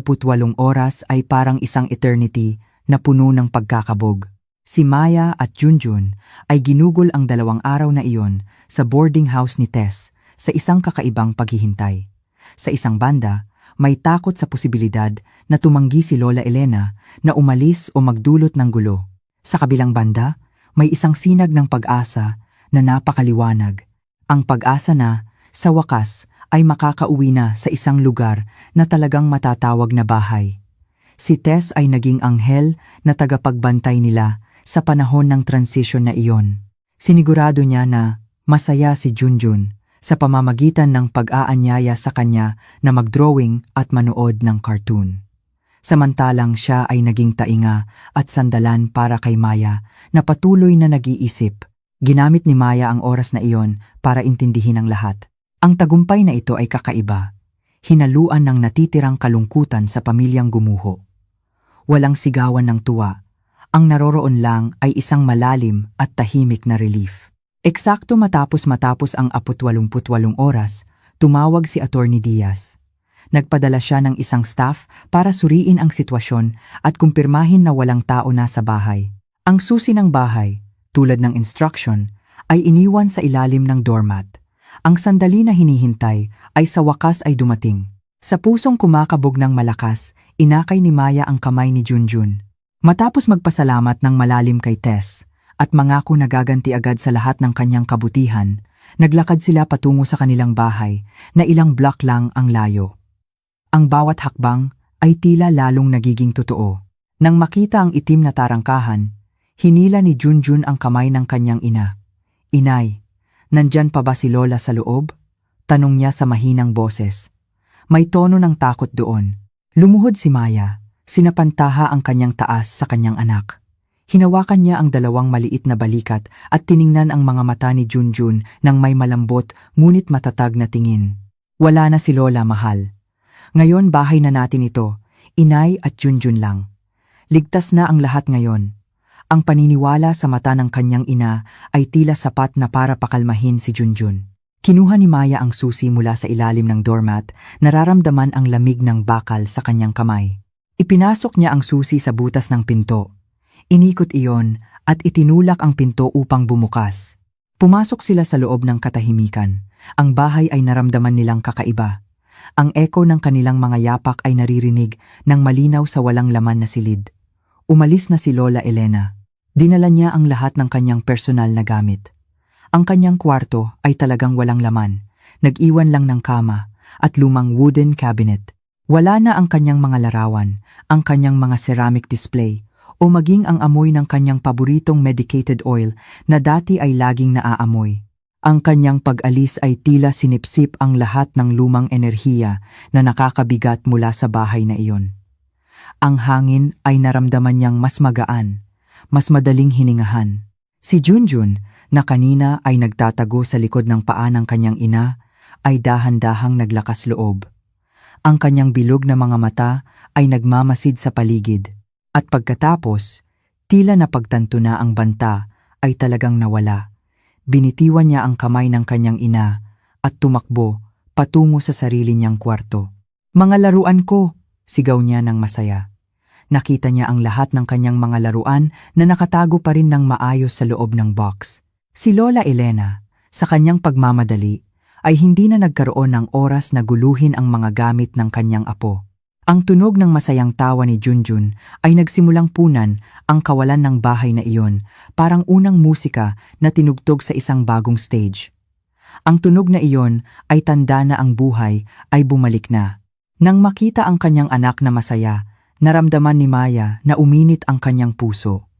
oras ay parang isang eternity na puno ng pagkakabog. Si Maya at Junjun ay ginugol ang 2 araw na iyon sa boarding house ni Tess sa isang kakaibang paghihintay. Sa isang banda, may takot sa posibilidad na tumanggi si Lola Elena na umalis o magdulot ng gulo. Sa kabilang banda, may isang sinag ng pag-asa na napakaliwanag. Ang pag-asa na, sa wakas, ay makakauwi na sa isang lugar na talagang matatawag na bahay. Si Tess ay naging anghel na tagapagbantay nila sa panahon ng transition na iyon. Sinigurado niya na masaya si Junjun sa pamamagitan ng pag-aanyaya sa kanya na mag-drawing at manood ng cartoon. Samantalang siya ay naging tainga at sandalan para kay Maya na patuloy na nag-iisip. Ginamit ni Maya ang oras na iyon para intindihin ang lahat. Ang tagumpay na ito ay kakaiba. Hinaluan ng natitirang kalungkutan sa pamilyang gumuho. Walang sigawan ng tuwa. Ang naroroon lang ay isang malalim at tahimik na relief. Eksakto matapos ang 48 oras, tumawag si Attorney Diaz. Nagpadala siya ng isang staff para suriin ang sitwasyon at kumpirmahin na walang tao na sa bahay. Ang susi ng bahay, tulad ng instruction, ay iniwan sa ilalim ng doormat. Ang sandali na hinihintay ay sa wakas ay dumating. Sa pusong kumakabog ng malakas, inakay ni Maya ang kamay ni Junjun. Matapos magpasalamat ng malalim kay Tess at mangako na gaganti agad sa lahat ng kanyang kabutihan, naglakad sila patungo sa kanilang bahay na ilang block lang ang layo. Ang bawat hakbang ay tila lalong nagiging totoo. Nang makita ang itim na tarangkahan, hinila ni Junjun ang kamay ng kanyang ina. "Inay, nandyan pa ba si Lola sa loob?" Tanong niya sa mahinang boses. May tono ng takot doon. Lumuhod si Maya. Sinapantaha ang kanyang taas sa kanyang anak. Hinawakan niya ang 2 maliit na balikat at tiningnan ang mga mata ni Junjun ng may malambot ngunit matatag na tingin. Wala na si Lola, mahal. Ngayon bahay na natin ito, Inay at Junjun lang. Ligtas na ang lahat ngayon. Ang paniniwala sa mata ng kanyang ina ay tila sapat na para pakalmahin si Junjun. Kinuha ni Maya ang susi mula sa ilalim ng doormat, nararamdaman ang lamig ng bakal sa kanyang kamay. Ipinasok niya ang susi sa butas ng pinto. Inikot iyon at itinulak ang pinto upang bumukas. Pumasok sila sa loob ng katahimikan. Ang bahay ay naramdaman nilang kakaiba. Ang eko ng kanilang mga yapak ay naririnig ng malinaw sa walang laman na silid. Umalis na si Lola Elena. Dinala niya ang lahat ng kanyang personal na gamit. Ang kanyang kwarto ay talagang walang laman. Nag-iwan lang ng kama at lumang wooden cabinet. Wala na ang kanyang mga larawan, ang kanyang mga ceramic display, o maging ang amoy ng kanyang paboritong medicated oil na dati ay laging naaamoy. Ang kanyang pag-alis ay tila sinipsip ang lahat ng lumang enerhiya na nakakabigat mula sa bahay na iyon. Ang hangin ay naramdaman niyang mas magaan, mas madaling hiningahan. Si Junjun, na kanina ay nagtatago sa likod ng paa ng kanyang ina, ay dahan-dahang naglakas loob. Ang kanyang bilog na mga mata ay nagmamasid sa paligid. At pagkatapos, tila napagtanto na ang banta ay talagang nawala. Binitiwan niya ang kamay ng kanyang ina at tumakbo patungo sa sarili niyang kwarto. "Mga laruan ko!" sigaw niya ng masaya. Nakita niya ang lahat ng kanyang mga laruan na nakatago pa rin ng maayos sa loob ng box. Si Lola Elena, sa kanyang pagmamadali, ay hindi na nagkaroon ng oras na guluhin ang mga gamit ng kanyang apo. Ang tunog ng masayang tawa ni Junjun ay nagsimulang punan ang kawalan ng bahay na iyon, parang unang musika na tinugtog sa isang bagong stage. Ang tunog na iyon ay tanda na ang buhay ay bumalik na. Nang makita ang kanyang anak na masaya, naramdaman ni Maya na uminit ang kanyang puso.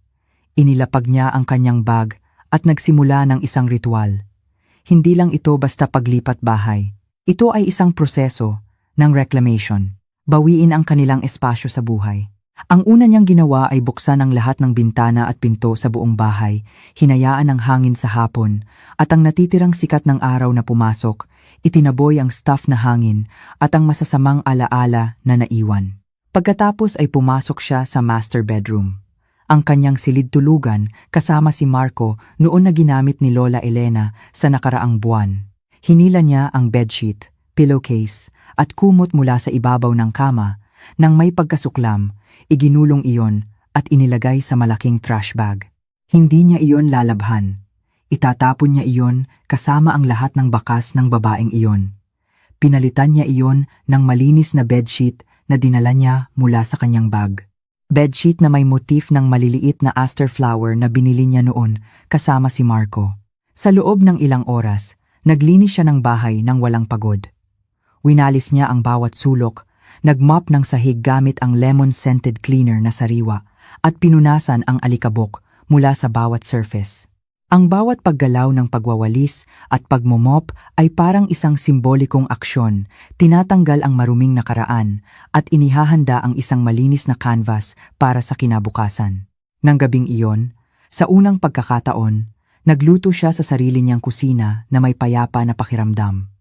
Inilapag niya ang kanyang bag at nagsimula ng isang ritual. Hindi lang ito basta paglipat bahay. Ito ay isang proseso ng reclamation. Bawiin ang kanilang espasyo sa buhay. Ang una niyang ginawa ay buksan ang lahat ng bintana at pinto sa buong bahay, hinayaan ang hangin sa hapon, at ang natitirang sikat ng araw na pumasok, itinaboy ang stuff na hangin at ang masasamang alaala na naiwan. Pagkatapos ay pumasok siya sa master bedroom. Ang kanyang silid tulugan kasama si Marco noon na ginamit ni Lola Elena sa nakaraang buwan. Hinila niya ang bedsheet, pillowcase at kumot mula sa ibabaw ng kama. Nang may pagkasuklam, iginulong iyon at inilagay sa malaking trash bag. Hindi niya iyon lalabhan. Itatapon niya iyon kasama ang lahat ng bakas ng babaeng iyon. Pinalitan niya iyon ng malinis na bedsheet na dinala niya mula sa kanyang bag. Bedsheet na may motif ng maliliit na aster flower na binili niya noon kasama si Marco. Sa loob ng ilang oras, naglinis siya ng bahay nang walang pagod. Winalis niya ang bawat sulok, nagmop ng sahig gamit ang lemon-scented cleaner na sariwa at pinunasan ang alikabok mula sa bawat surface. Ang bawat paggalaw ng pagwawalis at pagmomop ay parang isang simbolikong aksyon, tinatanggal ang maruming nakaraan at inihahanda ang isang malinis na canvas para sa kinabukasan. Nang gabing iyon, sa unang pagkakataon, nagluto siya sa sarili niyang kusina na may payapa na pakiramdam.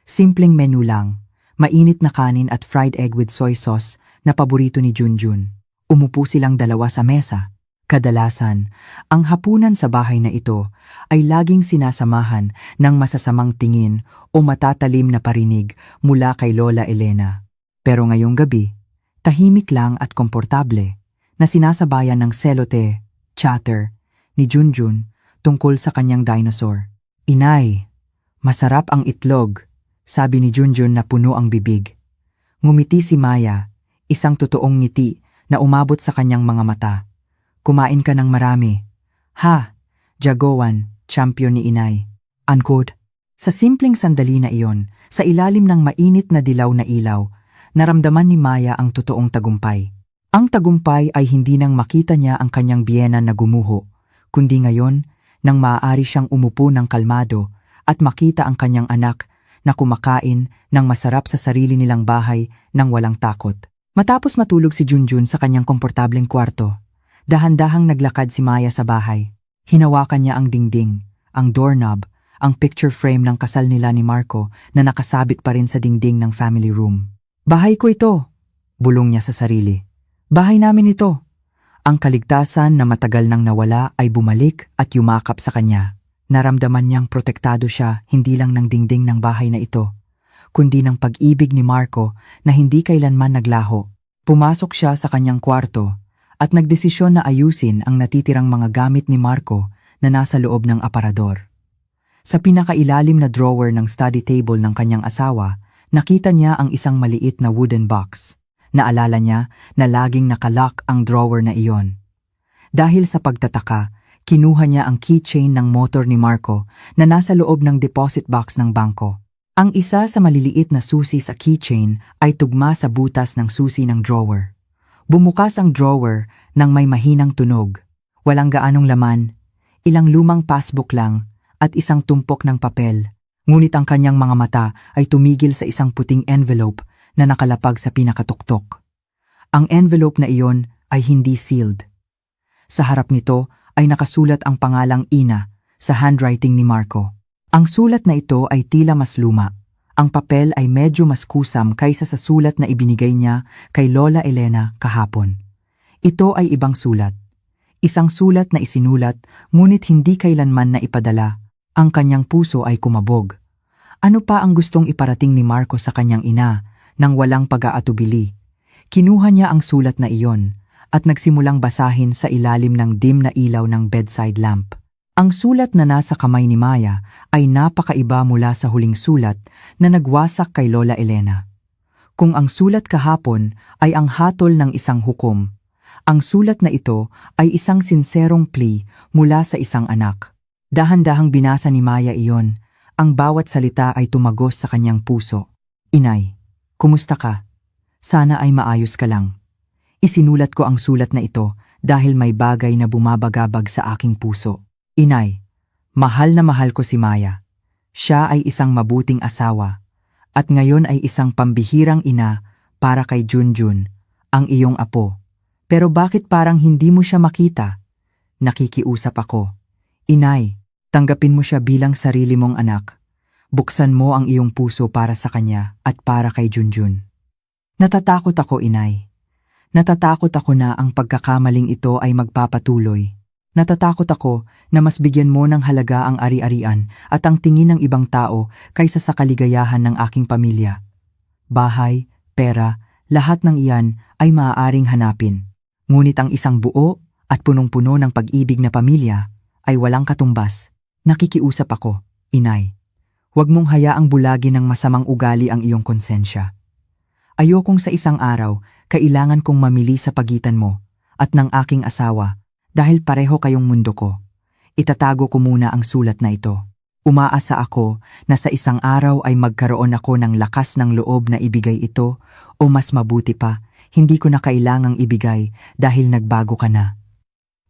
Simpleng menu lang, mainit na kanin at fried egg with soy sauce na paborito ni Junjun. Umupo silang dalawa sa mesa. Kadalasan, ang hapunan sa bahay na ito ay laging sinasamahan ng masasamang tingin o matatalim na parinig mula kay Lola Elena. Pero ngayong gabi, tahimik lang at komportable na sinasabayan ng selote, chatter, ni Junjun tungkol sa kanyang dinosaur. "Inay, masarap ang itlog," sabi ni Junjun na puno ang bibig. Ngumiti si Maya, isang totoong ngiti na umabot sa kanyang mga mata. "Kumain ka ng marami." "Ha, Jagoan, champion ni inay." Unquote. Sa simpleng sandali na iyon, sa ilalim ng mainit na dilaw na ilaw, naramdaman ni Maya ang totoong tagumpay. Ang tagumpay ay hindi nang makita niya ang kanyang biyenan na gumuho, kundi ngayon nang maaari siyang umupo ng kalmado at makita ang kanyang anak na kumakain ng masarap sa sarili nilang bahay nang walang takot. Matapos matulog si Junjun sa kanyang komportableng kwarto, dahan-dahang naglakad si Maya sa bahay. Hinawakan niya ang dingding, ang doorknob, ang picture frame ng kasal nila ni Marco na nakasabit pa rin sa dingding ng family room. "Bahay ko ito," bulong niya sa sarili. "Bahay namin ito." Ang kaligtasan na matagal nang nawala ay bumalik at yumakap sa kanya. Naramdaman niyang protektado siya hindi lang ng dingding ng bahay na ito, kundi ng pag-ibig ni Marco na hindi kailanman naglaho. Pumasok siya sa kanyang kwarto at nagdesisyon na ayusin ang natitirang mga gamit ni Marco na nasa loob ng aparador. Sa pinakailalim na drawer ng study table ng kanyang asawa, nakita niya ang isang maliit na wooden box. Naalala niya na laging nakalock ang drawer na iyon. Dahil sa pagtataka, kinuha niya ang keychain ng motor ni Marco na nasa loob ng deposit box ng bangko. Ang isa sa maliliit na susi sa keychain ay tugma sa butas ng susi ng drawer. Bumukas ang drawer nang may mahinang tunog. Walang gaanong laman, ilang lumang passbook lang at isang tumpok ng papel. Ngunit ang kanyang mga mata ay tumigil sa isang puting envelope na nakalapag sa pinakatuktok. Ang envelope na iyon ay hindi sealed. Sa harap nito ay nakasulat ang pangalang Ina sa handwriting ni Marco. Ang sulat na ito ay tila mas luma. Ang papel ay medyo mas kusam kaysa sa sulat na ibinigay niya kay Lola Elena kahapon. Ito ay ibang sulat. Isang sulat na isinulat ngunit hindi kailanman na ipadala. Ang kanyang puso ay kumabog. Ano pa ang gustong iparating ni Marco sa kanyang ina nang walang pag-aatubili? Kinuha niya ang sulat na iyon at nagsimulang basahin sa ilalim ng dim na ilaw ng bedside lamp. Ang sulat na nasa kamay ni Maya ay napakaiba mula sa huling sulat na nagwasak kay Lola Elena. Kung ang sulat kahapon ay ang hatol ng isang hukom, ang sulat na ito ay isang sinserong plea mula sa isang anak. Dahan-dahang binasa ni Maya iyon, ang bawat salita ay tumagos sa kanyang puso. Inay, kumusta ka? Sana ay maayos ka lang. Isinulat ko ang sulat na ito dahil may bagay na bumabagabag sa aking puso. Inay, mahal na mahal ko si Maya. Siya ay isang mabuting asawa at ngayon ay isang pambihirang ina para kay Junjun, ang iyong apo. Pero bakit parang hindi mo siya makita? Nakikiusap ako. Inay, tanggapin mo siya bilang sarili mong anak. Buksan mo ang iyong puso para sa kanya at para kay Junjun. Natatakot ako, Inay. Natatakot ako na ang pagkakamaling ito ay magpapatuloy. Natatakot ako na mas bigyan mo ng halaga ang ari-arian at ang tingin ng ibang tao kaysa sa kaligayahan ng aking pamilya. Bahay, pera, lahat ng iyan ay maaaring hanapin. Ngunit ang isang buo at punong-puno ng pag-ibig na pamilya ay walang katumbas. Nakikiusap ako, Inay. Huwag mong hayaang bulagin ng masamang ugali ang iyong konsensya. Ayokong sa isang araw kailangan kong mamili sa pagitan mo at ng aking asawa dahil pareho kayong mundo ko. Itatago ko muna ang sulat na ito. Umaasa ako na sa isang araw ay magkaroon ako ng lakas ng loob na ibigay ito o mas mabuti pa, hindi ko na kailangang ibigay dahil nagbago ka na.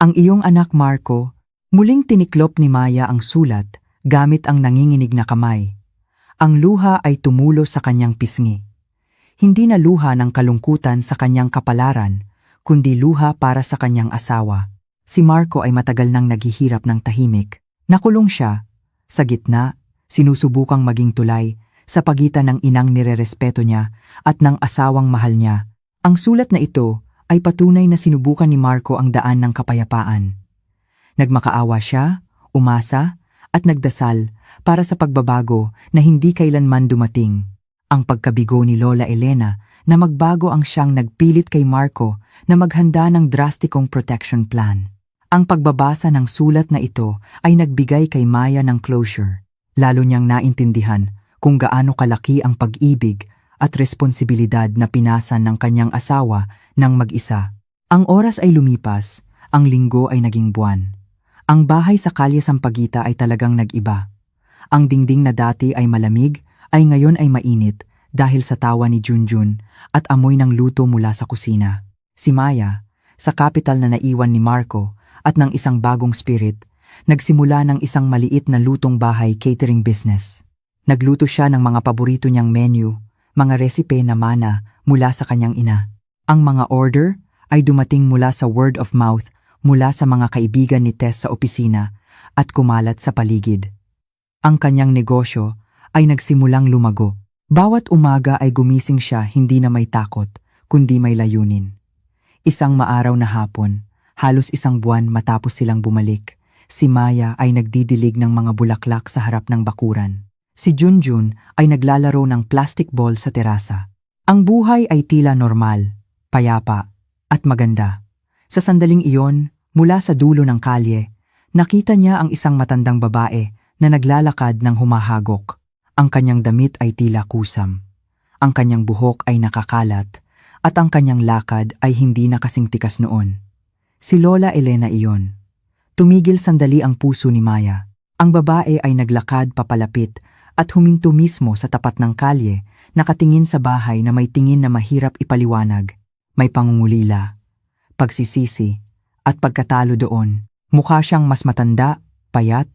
Ang iyong anak Marco, muling tiniklop ni Maya ang sulat gamit ang nanginginig na kamay. Ang luha ay tumulo sa kanyang pisngi. Hindi na luha ng kalungkutan sa kanyang kapalaran, kundi luha para sa kanyang asawa. Si Marco ay matagal nang naghihirap ng tahimik. Nakulong siya. Sa gitna, sinusubukang maging tulay sa pagitan ng inang nirerespeto niya at ng asawang mahal niya. Ang sulat na ito ay patunay na sinubukan ni Marco ang daan ng kapayapaan. Nagmakaawa siya, umasa, at nagdasal para sa pagbabago na hindi kailanman dumating. Ang pagkabigo ni Lola Elena na magbago ang siyang nagpilit kay Marco na maghanda ng drastikong protection plan. Ang pagbabasa ng sulat na ito ay nagbigay kay Maya ng closure. Lalo niyang naintindihan kung gaano kalaki ang pag-ibig at responsibilidad na pinasa ng kanyang asawa ng mag-isa. Ang oras ay lumipas, ang linggo ay naging buwan. Ang bahay sa Kalye Sampaguita ay talagang nag-iba. Ang dingding na dati ay malamig ay ngayon ay mainit dahil sa tawa ni Junjun at amoy ng luto mula sa kusina. Si Maya, sa kapital na naiwan ni Marco, at ng isang bagong spirit, nagsimula ng isang maliit na lutong bahay catering business. Nagluto siya ng mga paborito niyang menu, mga resipe na mana mula sa kanyang ina. Ang mga order ay dumating mula sa word of mouth mula sa mga kaibigan ni Tess sa opisina at kumalat sa paligid. Ang kanyang negosyo ay nagsimulang lumago. Bawat umaga ay gumising siya hindi na may takot, kundi may layunin. Isang maaraw na hapon, halos isang buwan matapos silang bumalik, si Maya ay nagdidilig ng mga bulaklak sa harap ng bakuran. Si Junjun ay naglalaro ng plastic ball sa terasa. Ang buhay ay tila normal, payapa, at maganda. Sa sandaling iyon, mula sa dulo ng kalye, nakita niya ang isang matandang babae na naglalakad ng humahagok. Ang kanyang damit ay tila kusam. Ang kanyang buhok ay nakakalat, at ang kanyang lakad ay hindi na kasing tikas noon. Si Lola Elena iyon. Tumigil sandali ang puso ni Maya. Ang babae ay naglakad papalapit at huminto mismo sa tapat ng kalye, nakatingin sa bahay na may tingin na mahirap ipaliwanag. May pangungulila, pagsisisi, at pagkatalo doon. Mukha siyang mas matanda, payat,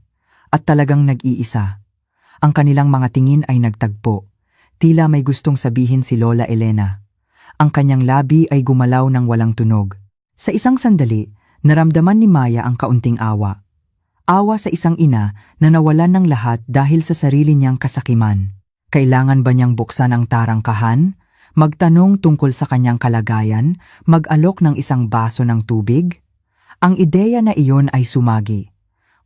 at talagang nag-iisa. Ang kanilang mga tingin ay nagtagpo. Tila may gustong sabihin si Lola Elena. Ang kanyang labi ay gumalaw ng walang tunog. Sa isang sandali, naramdaman ni Maya ang kaunting awa. Awa sa isang ina na nawalan ng lahat dahil sa sarili niyang kasakiman. Kailangan ba niyang buksan ang tarangkahan? Magtanong tungkol sa kanyang kalagayan? Mag-alok ng isang baso ng tubig? Ang ideya na iyon ay sumagi.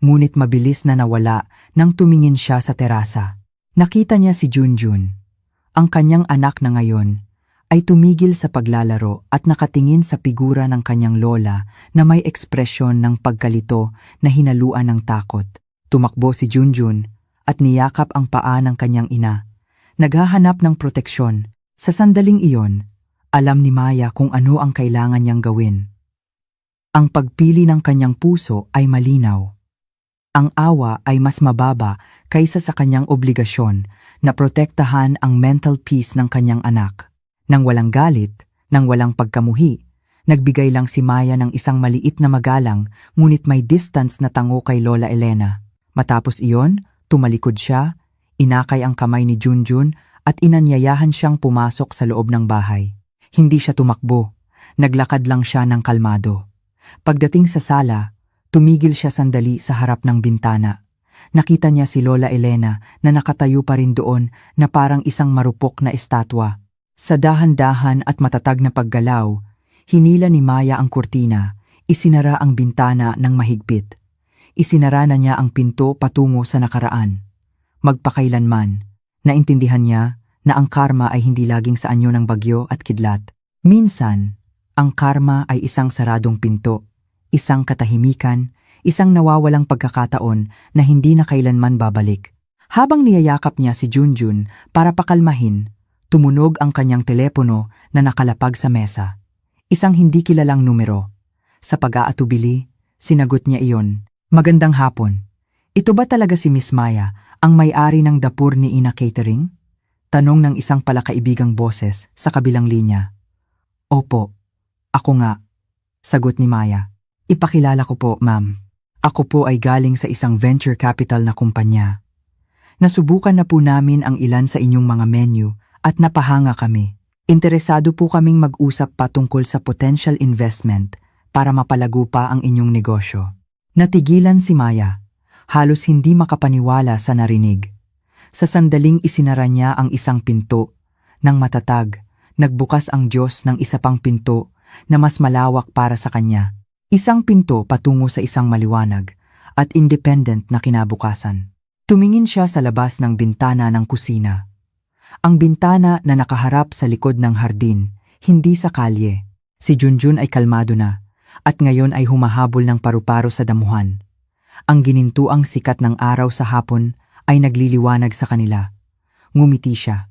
Ngunit mabilis na nawala nang tumingin siya sa terasa. Nakita niya si Junjun. Ang kanyang anak na ngayon ay tumigil sa paglalaro at nakatingin sa figura ng kanyang lola na may ekspresyon ng pagkalito na hinaluan ng takot. Tumakbo si Junjun at niyakap ang paa ng kanyang ina. Naghahanap ng proteksyon. Sa sandaling iyon, alam ni Maya kung ano ang kailangan niyang gawin. Ang pagpili ng kanyang puso ay malinaw. Ang awa ay mas mababa kaysa sa kanyang obligasyon na protektahan ang mental peace ng kanyang anak. Nang walang galit, nang walang pagkamuhi, nagbigay lang si Maya ng isang maliit na magalang ngunit may distance na tango kay Lola Elena. Matapos iyon, tumalikod siya, inakay ang kamay ni Junjun at inanyayahan siyang pumasok sa loob ng bahay. Hindi siya tumakbo, naglakad lang siya ng kalmado. Pagdating sa sala, tumigil siya sandali sa harap ng bintana. Nakita niya si Lola Elena na nakatayo pa rin doon na parang isang marupok na estatwa. Sa dahan-dahan at matatag na paggalaw, hinila ni Maya ang kurtina, isinara ang bintana ng mahigpit. Isinara na niya ang pinto patungo sa nakaraan. Magpakailanman, naintindihan niya na ang karma ay hindi laging sa anyo ng bagyo at kidlat. Minsan, ang karma ay isang saradong pinto, isang katahimikan, isang nawawalang pagkakataon na hindi na kailanman babalik. Habang niyayakap niya si Junjun para pakalmahin, tumunog ang kanyang telepono na nakalapag sa mesa. Isang hindi kilalang numero. Sa pag-aatubili, sinagot niya iyon. Magandang hapon. Ito ba talaga si Miss Maya, ang may-ari ng dapur ni Ina Catering? Tanong ng isang palakaibigang boses sa kabilang linya. Opo, ako nga, sagot ni Maya. Ipakilala ko po, ma'am. Ako po ay galing sa isang venture capital na kumpanya. Nasubukan na po namin ang ilan sa inyong mga menu at napahanga kami. Interesado po kaming mag-usap patungkol sa potential investment para mapalago pa ang inyong negosyo. Natigilan si Maya. Halos hindi makapaniwala sa narinig. Sa sandaling isinara niya ang isang pinto. Nang matatag, nagbukas ang Diyos ng isa pang pinto na mas malawak para sa kanya. Isang pinto patungo sa isang maliwanag at independent na kinabukasan. Tumingin siya sa labas ng bintana ng kusina. Ang bintana na nakaharap sa likod ng hardin, hindi sa kalye. Si Junjun ay kalmado na, at ngayon ay humahabol ng paru-paro sa damuhan. Ang ginintuang sikat ng araw sa hapon ay nagliliwanag sa kanila. Ngumiti siya.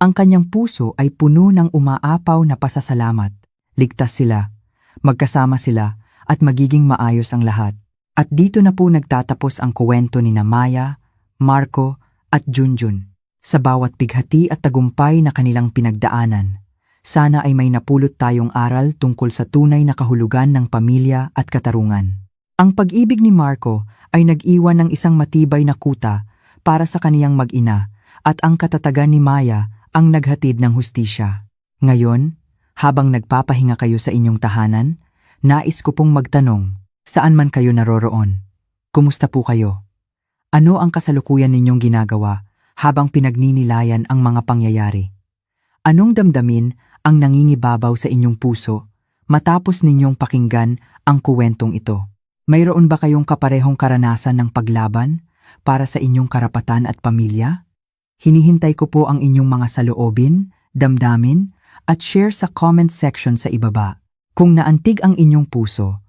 Ang kanyang puso ay puno ng umaapaw na pasasalamat. Ligtas sila, magkasama sila, at magiging maayos ang lahat. At dito na po nagtatapos ang kuwento ni Maya, Marco, at Junjun. Sa bawat bighati at tagumpay na kanilang pinagdaanan, sana ay may napulot tayong aral tungkol sa tunay na kahulugan ng pamilya at katarungan. Ang pag-ibig ni Marco ay nag-iwan ng isang matibay na kuta para sa kaniyang mag-ina at ang katatagan ni Maya ang naghatid ng hustisya. Ngayon, habang nagpapahinga kayo sa inyong tahanan, nais ko pong magtanong, saan man kayo naroroon? Kumusta po kayo? Ano ang kasalukuyan ninyong ginagawa habang pinagninilayan ang mga pangyayari? Anong damdamin ang nangingibabaw sa inyong puso matapos ninyong pakinggan ang kuwentong ito? Mayroon ba kayong kaparehong karanasan ng paglaban para sa inyong karapatan at pamilya? Hinihintay ko po ang inyong mga saloobin, damdamin, at share sa comment section sa ibaba. Kung naantig ang inyong puso,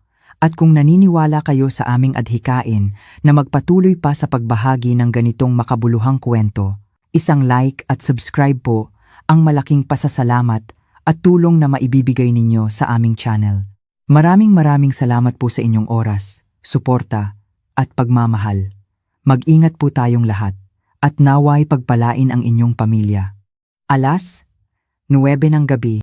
at kung naniniwala kayo sa aming adhikain na magpatuloy pa sa pagbahagi ng ganitong makabuluhang kwento, isang like at subscribe po ang malaking pasasalamat at tulong na maibibigay ninyo sa aming channel. Maraming salamat po sa inyong oras, suporta, at pagmamahal. Mag-ingat po tayong lahat at naway pagpalain ang inyong pamilya. Alas 9 ng gabi,